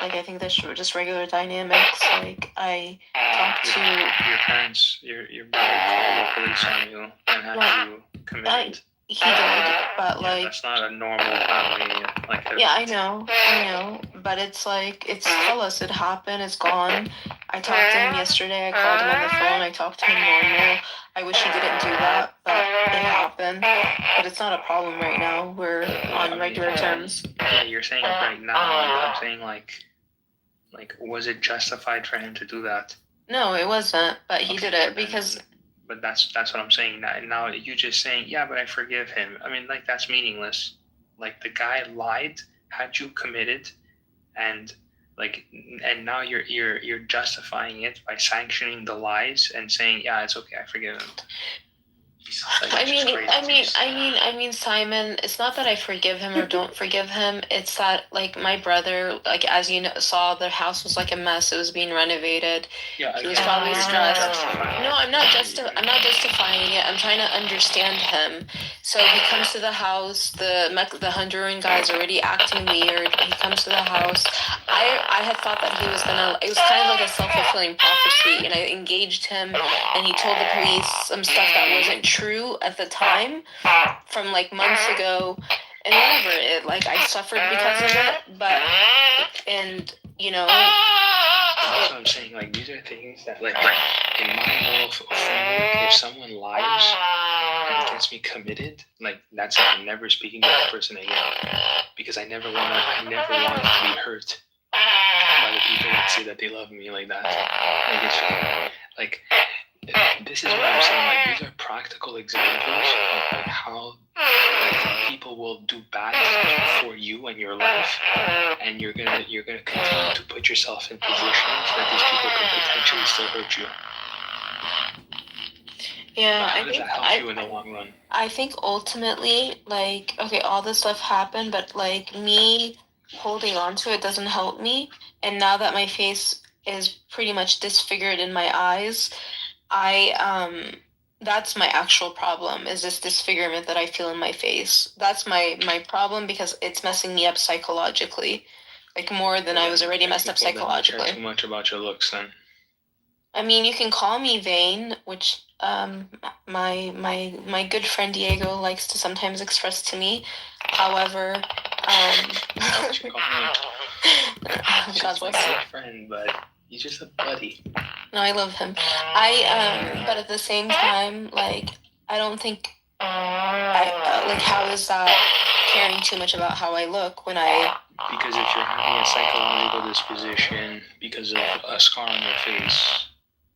Like I think that's just regular dynamics. Like I talked to your parents. Your brother called the police on you and had you committed. He did, but like that's not a normal family. Like yeah, I know, but it's like it's us. It happened. It's gone. I talked to him yesterday. I called him on the phone. I talked to him normal. I wish he didn't do that, but it happened. But it's not a problem right now. We're on regular terms. Yeah, you're saying right now. I'm saying like, was it justified for him to do that? No, it wasn't. But he did it because. But that's what I'm saying. Now you just saying, yeah, but I forgive him. I mean, like that's meaningless. Like the guy lied, had you committed, and now you're justifying it by sanctioning the lies and saying, yeah, it's okay, I forgive him. Like, I mean, Simon, it's not that I forgive him or don't forgive him. It's that, like, my brother, like, as you saw, the house was like a mess. It was being renovated. Yeah, he was probably stressed. No, I'm not justifying it. I'm trying to understand him. So he comes to the house. The Honduran guy's already acting weird. He comes to the house. I had thought that he was gonna. It was kind of like a self-fulfilling prophecy, and I engaged him, and he told the police some stuff that wasn't true at the time from like months ago, and whatever. It like I suffered because of it, but and you know, that's what I'm saying. Like, these are things that, like, in my moral framework, if someone lies and gets me committed, like, that's it. I'm never speaking to that person again, because I never want to be hurt by the people that say that they love me like that. Like, it's like, this is what I'm saying. Like, these are practical examples of like how people will do bad for you and your life, and you're gonna continue to put yourself in positions that these people could potentially still hurt you. Yeah, But how I does think that help you in the long run? I think ultimately, like, okay, all this stuff happened, but like me holding on to it doesn't help me. And now that my face is pretty much disfigured in my eyes, that's my actual problem, is this disfigurement that I feel in my face. That's my problem, because it's messing me up psychologically, like more than I was already messed up Well, then you care psychologically. too much about your looks, then. I mean, you can call me vain, which my good friend Diego likes to sometimes express to me. However, What you call me? God He's my bless you. good friend, but he's just a buddy. No, I love him. But at the same time, like, I don't think like, how is that caring too much about how I look when I? Because if you're having a psychological disposition because of a scar on your face,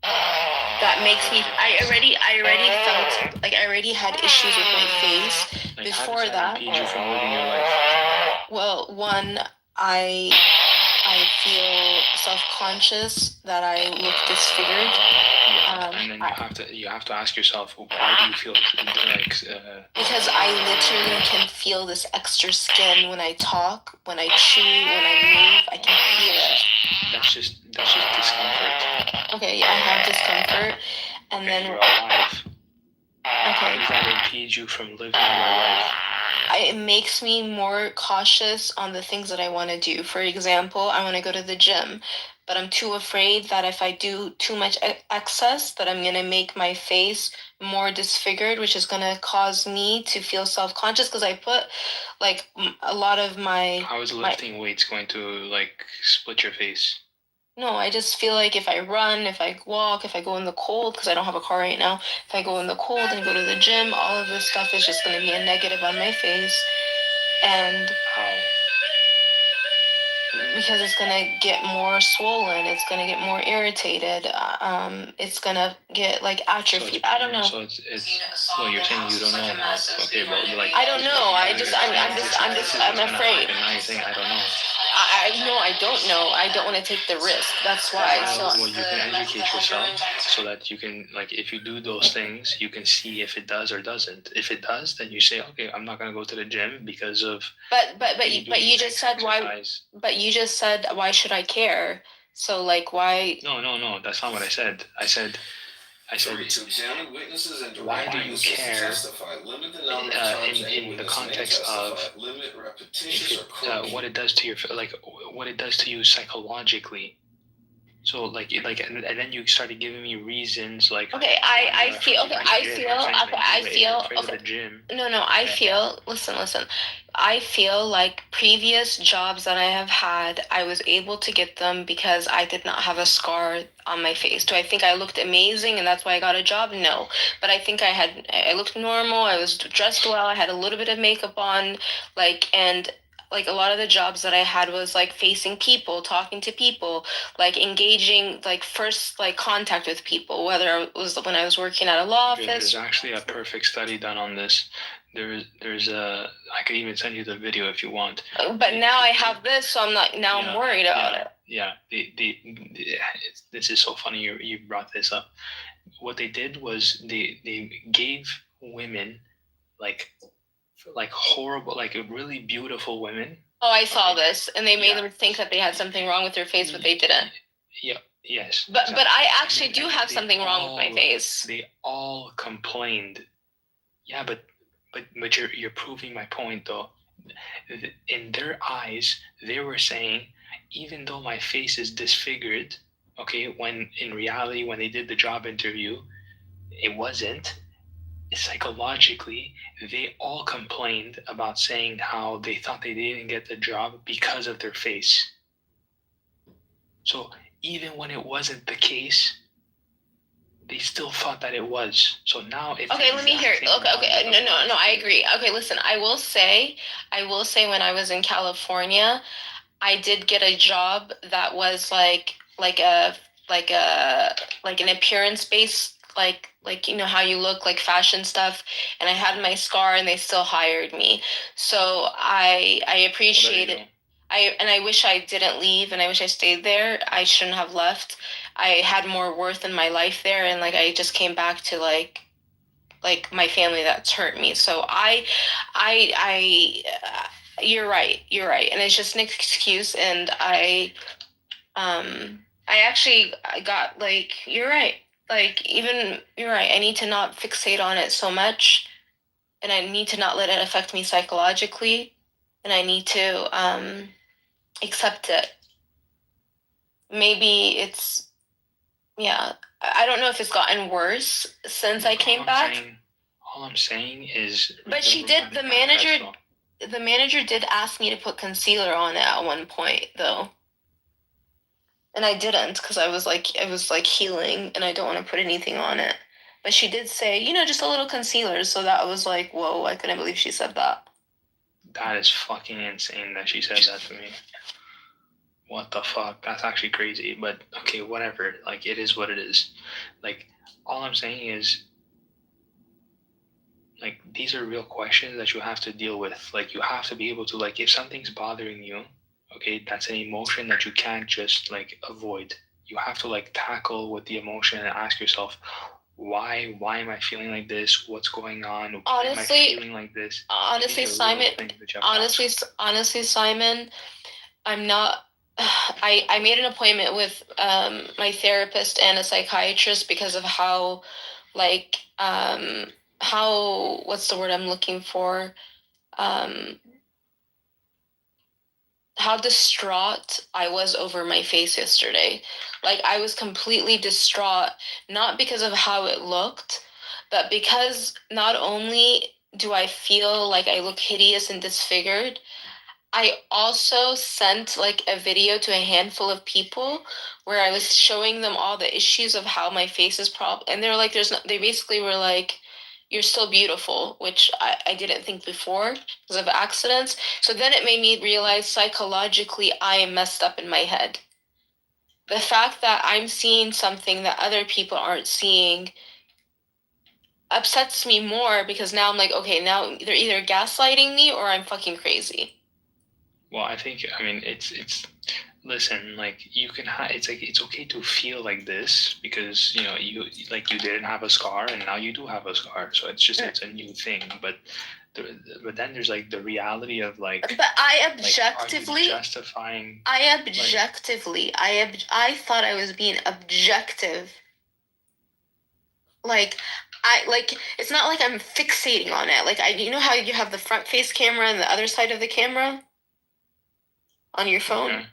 that makes me. I already felt like I already had issues with my face like, before how does that impede you from living your life? Well, one, I feel self-conscious that I look disfigured. And then you have to ask yourself, why do you feel like? Because I literally can feel this extra skin when I talk, when I chew, when I move. I can feel it. That's just discomfort. Okay, yeah, I have discomfort, and then you're alive. Okay. How does that impede you from living your life? It makes me more cautious on the things that I want to do. For example, I want to go to the gym, but I'm too afraid that if I do too much excess, that I'm going to make my face more disfigured, which is going to cause me to feel self-conscious, because I put like a lot of my... How is lifting weights going to like split your face? No, I just feel like if I run, if I walk, if I go in the cold, because I don't have a car right now, if I go in the cold and go to the gym, all of this stuff is just going to be a negative on my face. And how? Because it's going to get more swollen, it's going to get more irritated, it's going to get like atrophy. I don't know. So it's well, you're saying you don't know. Okay, well, like, I don't know. I'm afraid. And now you're saying I don't know. I don't know. I don't want to take the risk. That's why. Well, you can educate yourself so that you can, like, if you do those things, you can see if it does or doesn't. If it does, then you say, okay, I'm not gonna go to the gym because of. But you just said why? But you just said, why should I care? So like, why? No, that's not what I said. I said. Why do you care in the context of what it does to your, like, what it does to you psychologically? So like, and then you started giving me reasons like. Okay, I feel. Okay. The gym. No, I feel. Listen. I feel like previous jobs that I have had, I was able to get them because I did not have a scar on my face. Do I think I looked amazing and that's why I got a job? No, but I think I looked normal. I was dressed well. I had a little bit of makeup on, and a lot of the jobs that I had was like facing people, talking to people, like engaging, like first contact with people, whether it was when I was working at a law office. There's actually a perfect study done on this. There's a, I could even send you the video if you want. But now I have this, so I'm not, now I'm worried about it. Yeah, this is so funny you brought this up. What they did was they gave women like horrible, like really beautiful women. Oh, I saw this, and they made them think that they had something wrong with their face, but they didn't. Yeah. Yes. But I actually do have something wrong with my face. They all complained. Yeah, but you're proving my point though. In their eyes, they were saying, even though my face is disfigured, okay, when in reality, when they did the job interview, it wasn't. Psychologically, they all complained about saying how they thought they didn't get the job because of their face. So even when it wasn't the case, they still thought that it was. So now it's okay. Let me hear. exact same Okay. logic No. applies I to you. agree. Okay, listen. I will say when I was in California, I did get a job that was like an appearance based, like you know how you look, like fashion stuff, and I had my scar and they still hired me. So I appreciate it. I wish I didn't leave and I wish I stayed there. I shouldn't have left. I had more worth in my life there, and like I just came back to like my family that's hurt me. So you're right, and it's just an excuse. And I actually got like, you're right, like even you're right. I need to not fixate on it so much, and I need to not let it affect me psychologically, and I need to accept it. Maybe it's, yeah, I don't know if it's gotten worse since I came back. All I'm saying is, but she did. The manager did ask me to put concealer on it at one point, though, and I didn't because I was like healing, and I don't want to put anything on it. But she did say, just a little concealer. So that was like, whoa! I couldn't believe she said that. That is fucking insane that she said that to me. What the fuck? That's actually crazy. But okay, whatever. Like, it is what it is. Like, all I'm saying is, like, these are real questions that you have to deal with. Like, you have to be able to, like, if something's bothering you, okay, that's an emotion that you can't just, like, avoid. You have to, like, tackle with the emotion and ask yourself, why am I feeling like this? What's going on? Why am I feeling like this? Honestly, Simon. Honestly, Simon, I'm not. I made an appointment with my therapist and a psychiatrist because of how, like, how, what's the word I'm looking for? How distraught I was over my face yesterday. Like, I was completely distraught, not because of how it looked, but because not only do I feel like I look hideous and disfigured, I also sent like a video to a handful of people where I was showing them all the issues of how my face is and they're like, they basically were like, you're still beautiful, which I didn't think before because of accidents. So then it made me realize psychologically I am messed up in my head. The fact that I'm seeing something that other people aren't seeing upsets me more because now I'm like, okay, now they're either gaslighting me or I'm fucking crazy. Well, I mean, it's listen, like, you can it's like, it's okay to feel like this because you didn't have a scar and now you do have a scar, so it's a new thing. But then there's like the reality of like. But I objectively justifying. I thought I was being objective. Like, it's not like I'm fixating on it. Like, you know how you have the front face camera and the other side of the camera on your phone? Okay.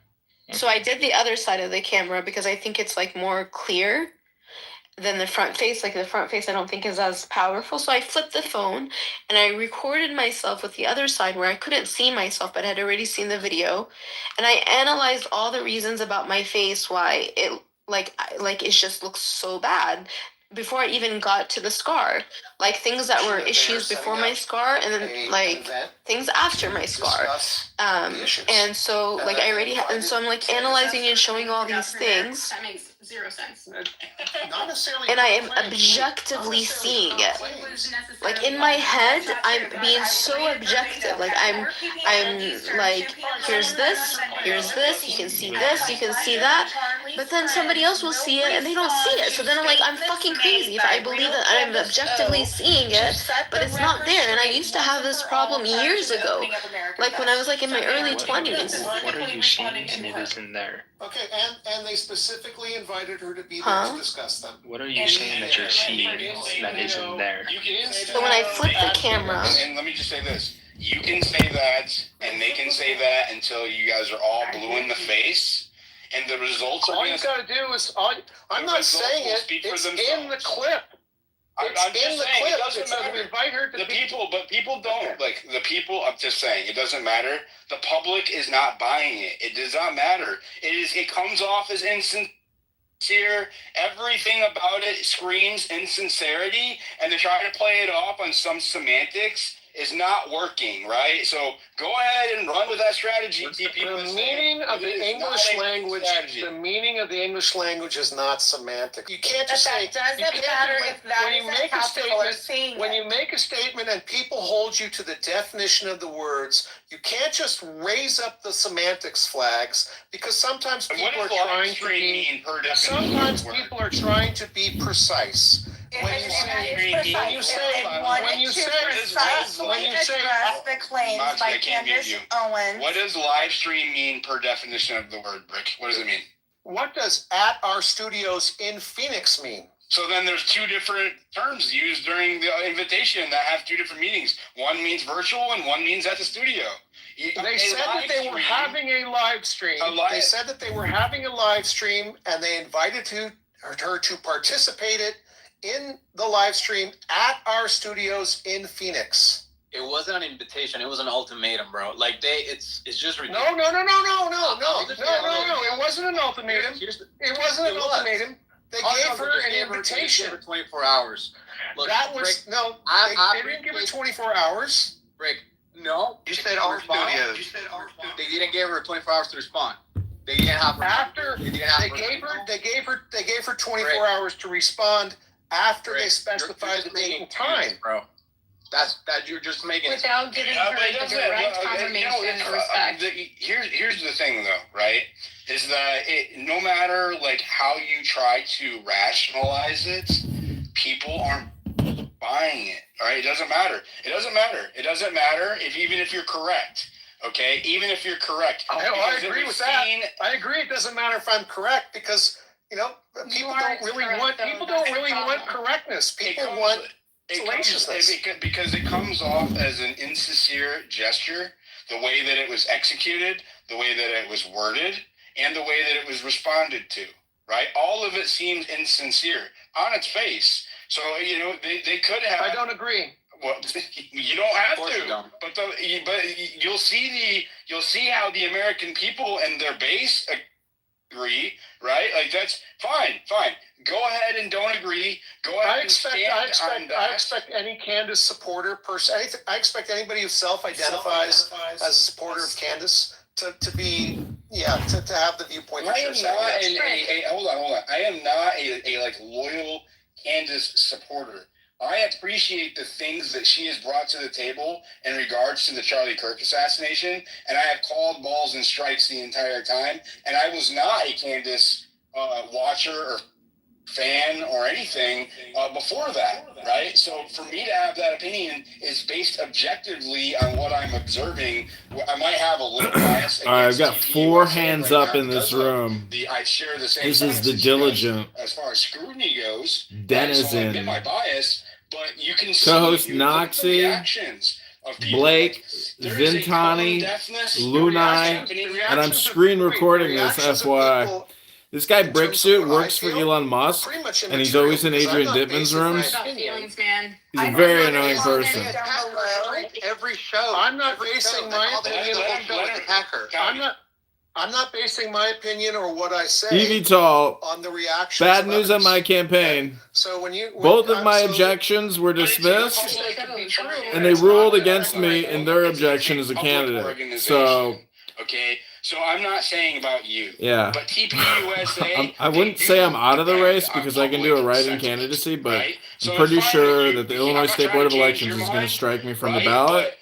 So I did the other side of the camera because I think it's like more clear than the front face. Like, the front face I don't think is as powerful. So I flipped the phone and I recorded myself with the other side where I couldn't see myself but had already seen the video. And I analyzed all the reasons about my face why it it just looks so bad before I even got to the scar. Like, things that were issues before my scar and then like things after my scar. And so like I already and so I'm like analyzing and showing all these things. That makes zero sense. Not necessarily. And I am objectively seeing it. Like, in my head, I'm being so objective. Like, I'm like, here's this, you can see this, you can see that. But then somebody else will see it and they don't see it. So then I'm like, I'm fucking crazy if I believe that I'm objectively seeing it, but it's not there. And I used to have this problem years ago. Like, when I was like in my early 20s. What are you seeing and it isn't there? Okay, and they specifically invited her to be there to discuss them. What are you saying that you're seeing that isn't there? So when I flip the camera. And let me just say this. You can say that, and they can say that until you guys are all blue in the face, and the results are. All you gotta do is, I'm not saying it, it's in the clip. I'm just saying, it doesn't matter. Invite her to but people don't, like, the people, I'm just saying, it doesn't matter. The public is not buying it. It does not matter. It comes off as here. Everything about it screams insincerity, and to try to play it off on some semantics is not working, right? So go ahead and run with that strategy. The meaning of the English language. The meaning of the English language is not semantic. You can't just say. Doesn't matter if that isn't how people are seeing it. When you make a statement and people hold you to the definition of the words, you can't just raise up the semantics flags because sometimes people are trying to be. Sometimes people are trying to be precise. When you say the claims by Candace Owens. What does live stream mean per definition of the word, Brick? What does it mean? What does at our studios in Phoenix mean? So then there's two different terms used during the invitation that have two different meanings. One means virtual and one means at the studio. They said that they were having a live stream. They said that they were having a live stream and they invited her to participate in the live stream at our studios in Phoenix. It wasn't an invitation. It was an ultimatum, bro. Like it's just ridiculous. No. It wasn't an ultimatum. It wasn't an ultimatum. They gave her an invitation. They gave her 24 hours. Look, that was Rick, no. They didn't give her 24 hours. Rick, no. You said our studios. They didn't give her 24 hours to respond. They didn't have her. After they gave her 24 hours to respond after they specified the date and time, bro. That you're just making without giving her the direct confirmation or respect. Here's the thing, though, right? Is that no matter like how you try to rationalize it, people aren't buying it. All right, it doesn't matter. It doesn't matter even if you're correct. Okay, even if you're correct. I agree with that. I agree. It doesn't matter if I'm correct because people don't really want correctness. People want salaciousness. Because it comes off as an insincere gesture, the way that it was executed, the way that it was worded, and the way that it was responded to, right? All of it seems insincere on its face. So, they could have... I don't agree. Well, you don't have to, but you'll see how the American people and their base agree, right? Like that's fine. Go ahead and don't agree. Go ahead and stand on that. I expect any Candace supporter person. I expect anybody who self-identifies as a supporter of Candace to have the viewpoint. I am not hold on. I am not a loyal Candace supporter. I appreciate the things that she has brought to the table in regards to the Charlie Kirk assassination, and I have called balls and strikes the entire time, and I was not a Candace watcher or fan or anything before that, right? So for me to have that opinion is based objectively on what I'm observing. I might have a little bias. All right, I've got 4 hands up in this room. I share the same. This is the diligent. As far as scrutiny goes, Denizen. So I admit my bias, but you can co-host see Noxie, reactions of people. Blake, Vintani, Lunai, and I'm screen recording this, FYI. This guy Bricksuit works for Elon Musk, and he's always in Adrian Dittman's rooms. He's a very annoying person. Every show. I'm not basing my opinion on I'm not basing my opinion or what I say eVTOL, on the reaction. bad news on my campaign. So both of my objections were dismissed, and they ruled against me in their objection as a candidate. So, okay. So I'm not saying about you. Yeah. But TPUSA. I wouldn't say I'm out of the race because I can do a write-in candidacy, but I'm pretty sure that the Illinois State Board of Elections is going to strike me from the ballot.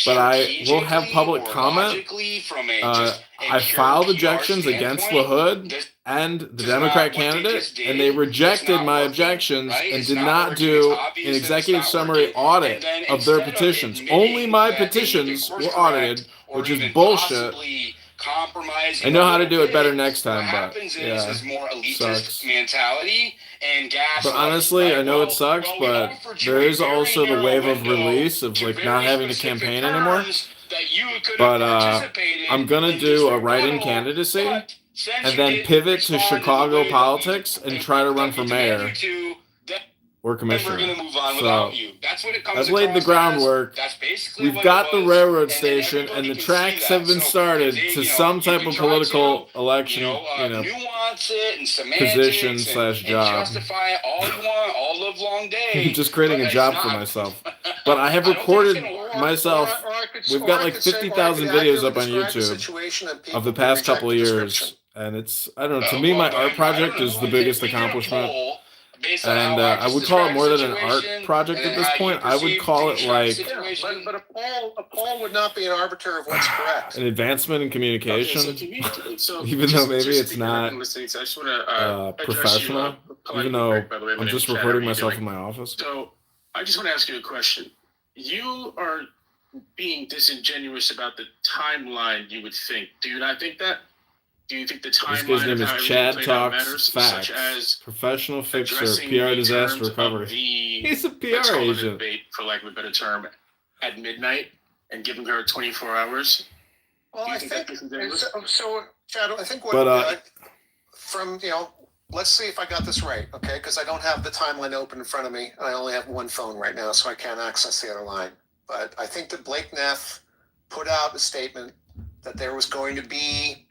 But I will have public comment. I filed objections against LaHood and the Democrat candidate, and they rejected my objections and did not do an executive summary audit of their petitions. Only my petitions were audited, which is bullshit. I know how to do it better next time, but yeah, sucks. Mentality and gas. But honestly, I know it sucks, but there is also the wave of release of like not having to campaign anymore. But I'm gonna do a write-in candidacy and then pivot to Chicago politics and try to run for mayor. or commissioner. We're gonna move on So without you. That's what it comes. I've laid the across groundwork. as. That's basically We've what got it the was, railroad and then station, everybody and the can see tracks that. have been So, started they, to you know, some you type can of try political to, election, nuance it and semantics position and, slash and job. justify it all you want all live long day. Just creating but a it's job not- for myself. But I have I don't think it's recorded gonna work. myself. We've got like 50,000 videos up on YouTube of the past couple of years, and it's, I don't know, to me my art project is the biggest accomplishment. And I would call it more than an art project at this point. I would call it like But a poll would not be an arbiter of what's correct. an advancement in communication, So even though maybe it's not listening, so I just want to professional, even though I'm just recording myself in my office. So I just want to ask you a question. You are being disingenuous about the timeline, you would think. Do you not think that? Do you think the This timeline guy's name of is how Chad everything played out Talks matters, Facts, such as professional fixer, addressing PR the disaster terms of recovery. He's a let's PR call it a agent. debate, for lack of a better term, at midnight and giving her 24 hours? Well, Do you I think think that's disingenuous? so. Chad, I think what But, from let's see if I got this right, okay? Because I don't have the timeline open in front of me. I only have one phone right now, so I can't access the other line. But I think that Blake Neff put out a statement that there was going to be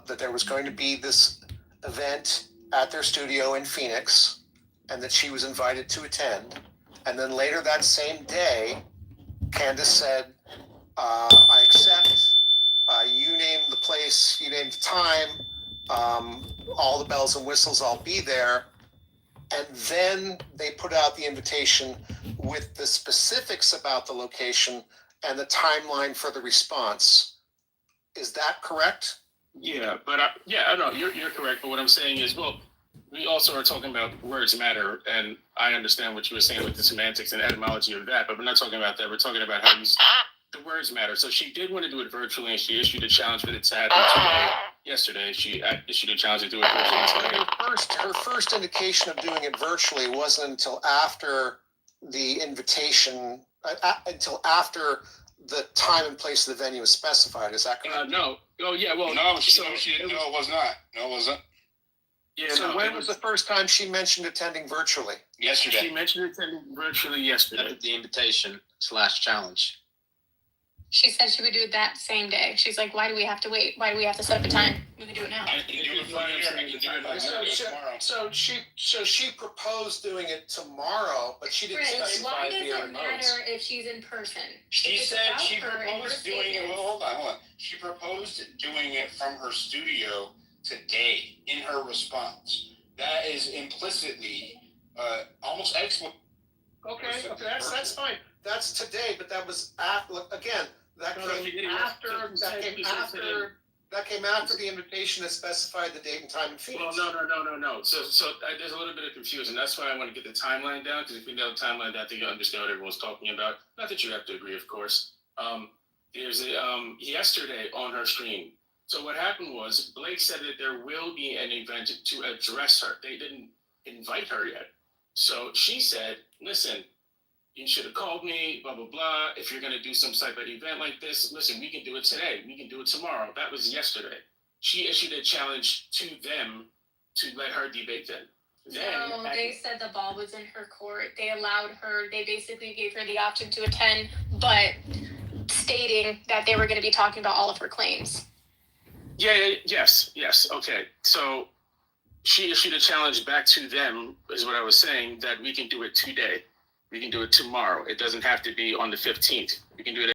that there was going to be this event at their studio in Phoenix, and that she was invited to attend. And then later that same day, Candace said, I accept. You name the place, you name the time, all the bells and whistles, I'll be there. And then they put out the invitation with the specifics about the location and the timeline for the response. Is that correct? Yeah, but I know you're correct. But what I'm saying is, well, we also are talking about words matter, and I understand what you were saying with the semantics and etymology of that. But we're not talking about that. We're talking about how the words matter. So she did want to do it virtually, and she issued a challenge for it to happen today. Yesterday, she issued a challenge to do it virtually today. Her first indication of doing it virtually wasn't until after the invitation, until after the time and place of the venue is specified. Is that correct? No. Oh, yeah. Well, no, she it was not. No, it wasn't. Yeah. So no, when was the first time she mentioned attending virtually? Yesterday. She mentioned attending virtually yesterday. The invitation / challenge. She said she would do it that same day. She's like, why do we have to wait? Why do we have to set up a time? We can do it now. So she proposed doing it tomorrow, but she didn't specify Why does the it other matter modes. if she's in person? She It's said about she her and her proposed doing it. statements. Well, hold on. She proposed doing it from her studio today in her response. That is implicitly, almost explicitly. Okay, that's fine. That's today, but that was again. That came after the invitation that specified the date and time in Phoenix. Well, no. So there's a little bit of confusion. That's why I want to get the timeline down, because if you know the timeline down, I think you understand what everyone's talking about. Not that you have to agree, of course. There's yesterday on her stream. So what happened was Blake said that there will be an event to address her. They didn't invite her yet. So she said, listen, you should have called me, blah, blah, blah. If you're going to do some type of event like this, listen, we can do it today. We can do it tomorrow. That was yesterday. She issued a challenge to them to let her debate them. No, they said the ball was in her court. They allowed her, they basically gave her the option to attend, but stating that they were going to be talking about all of her claims. Yes. Okay. So she issued a challenge back to them, is what I was saying, that we can do it today. We can do it tomorrow. It doesn't have to be on the 15th. We can do it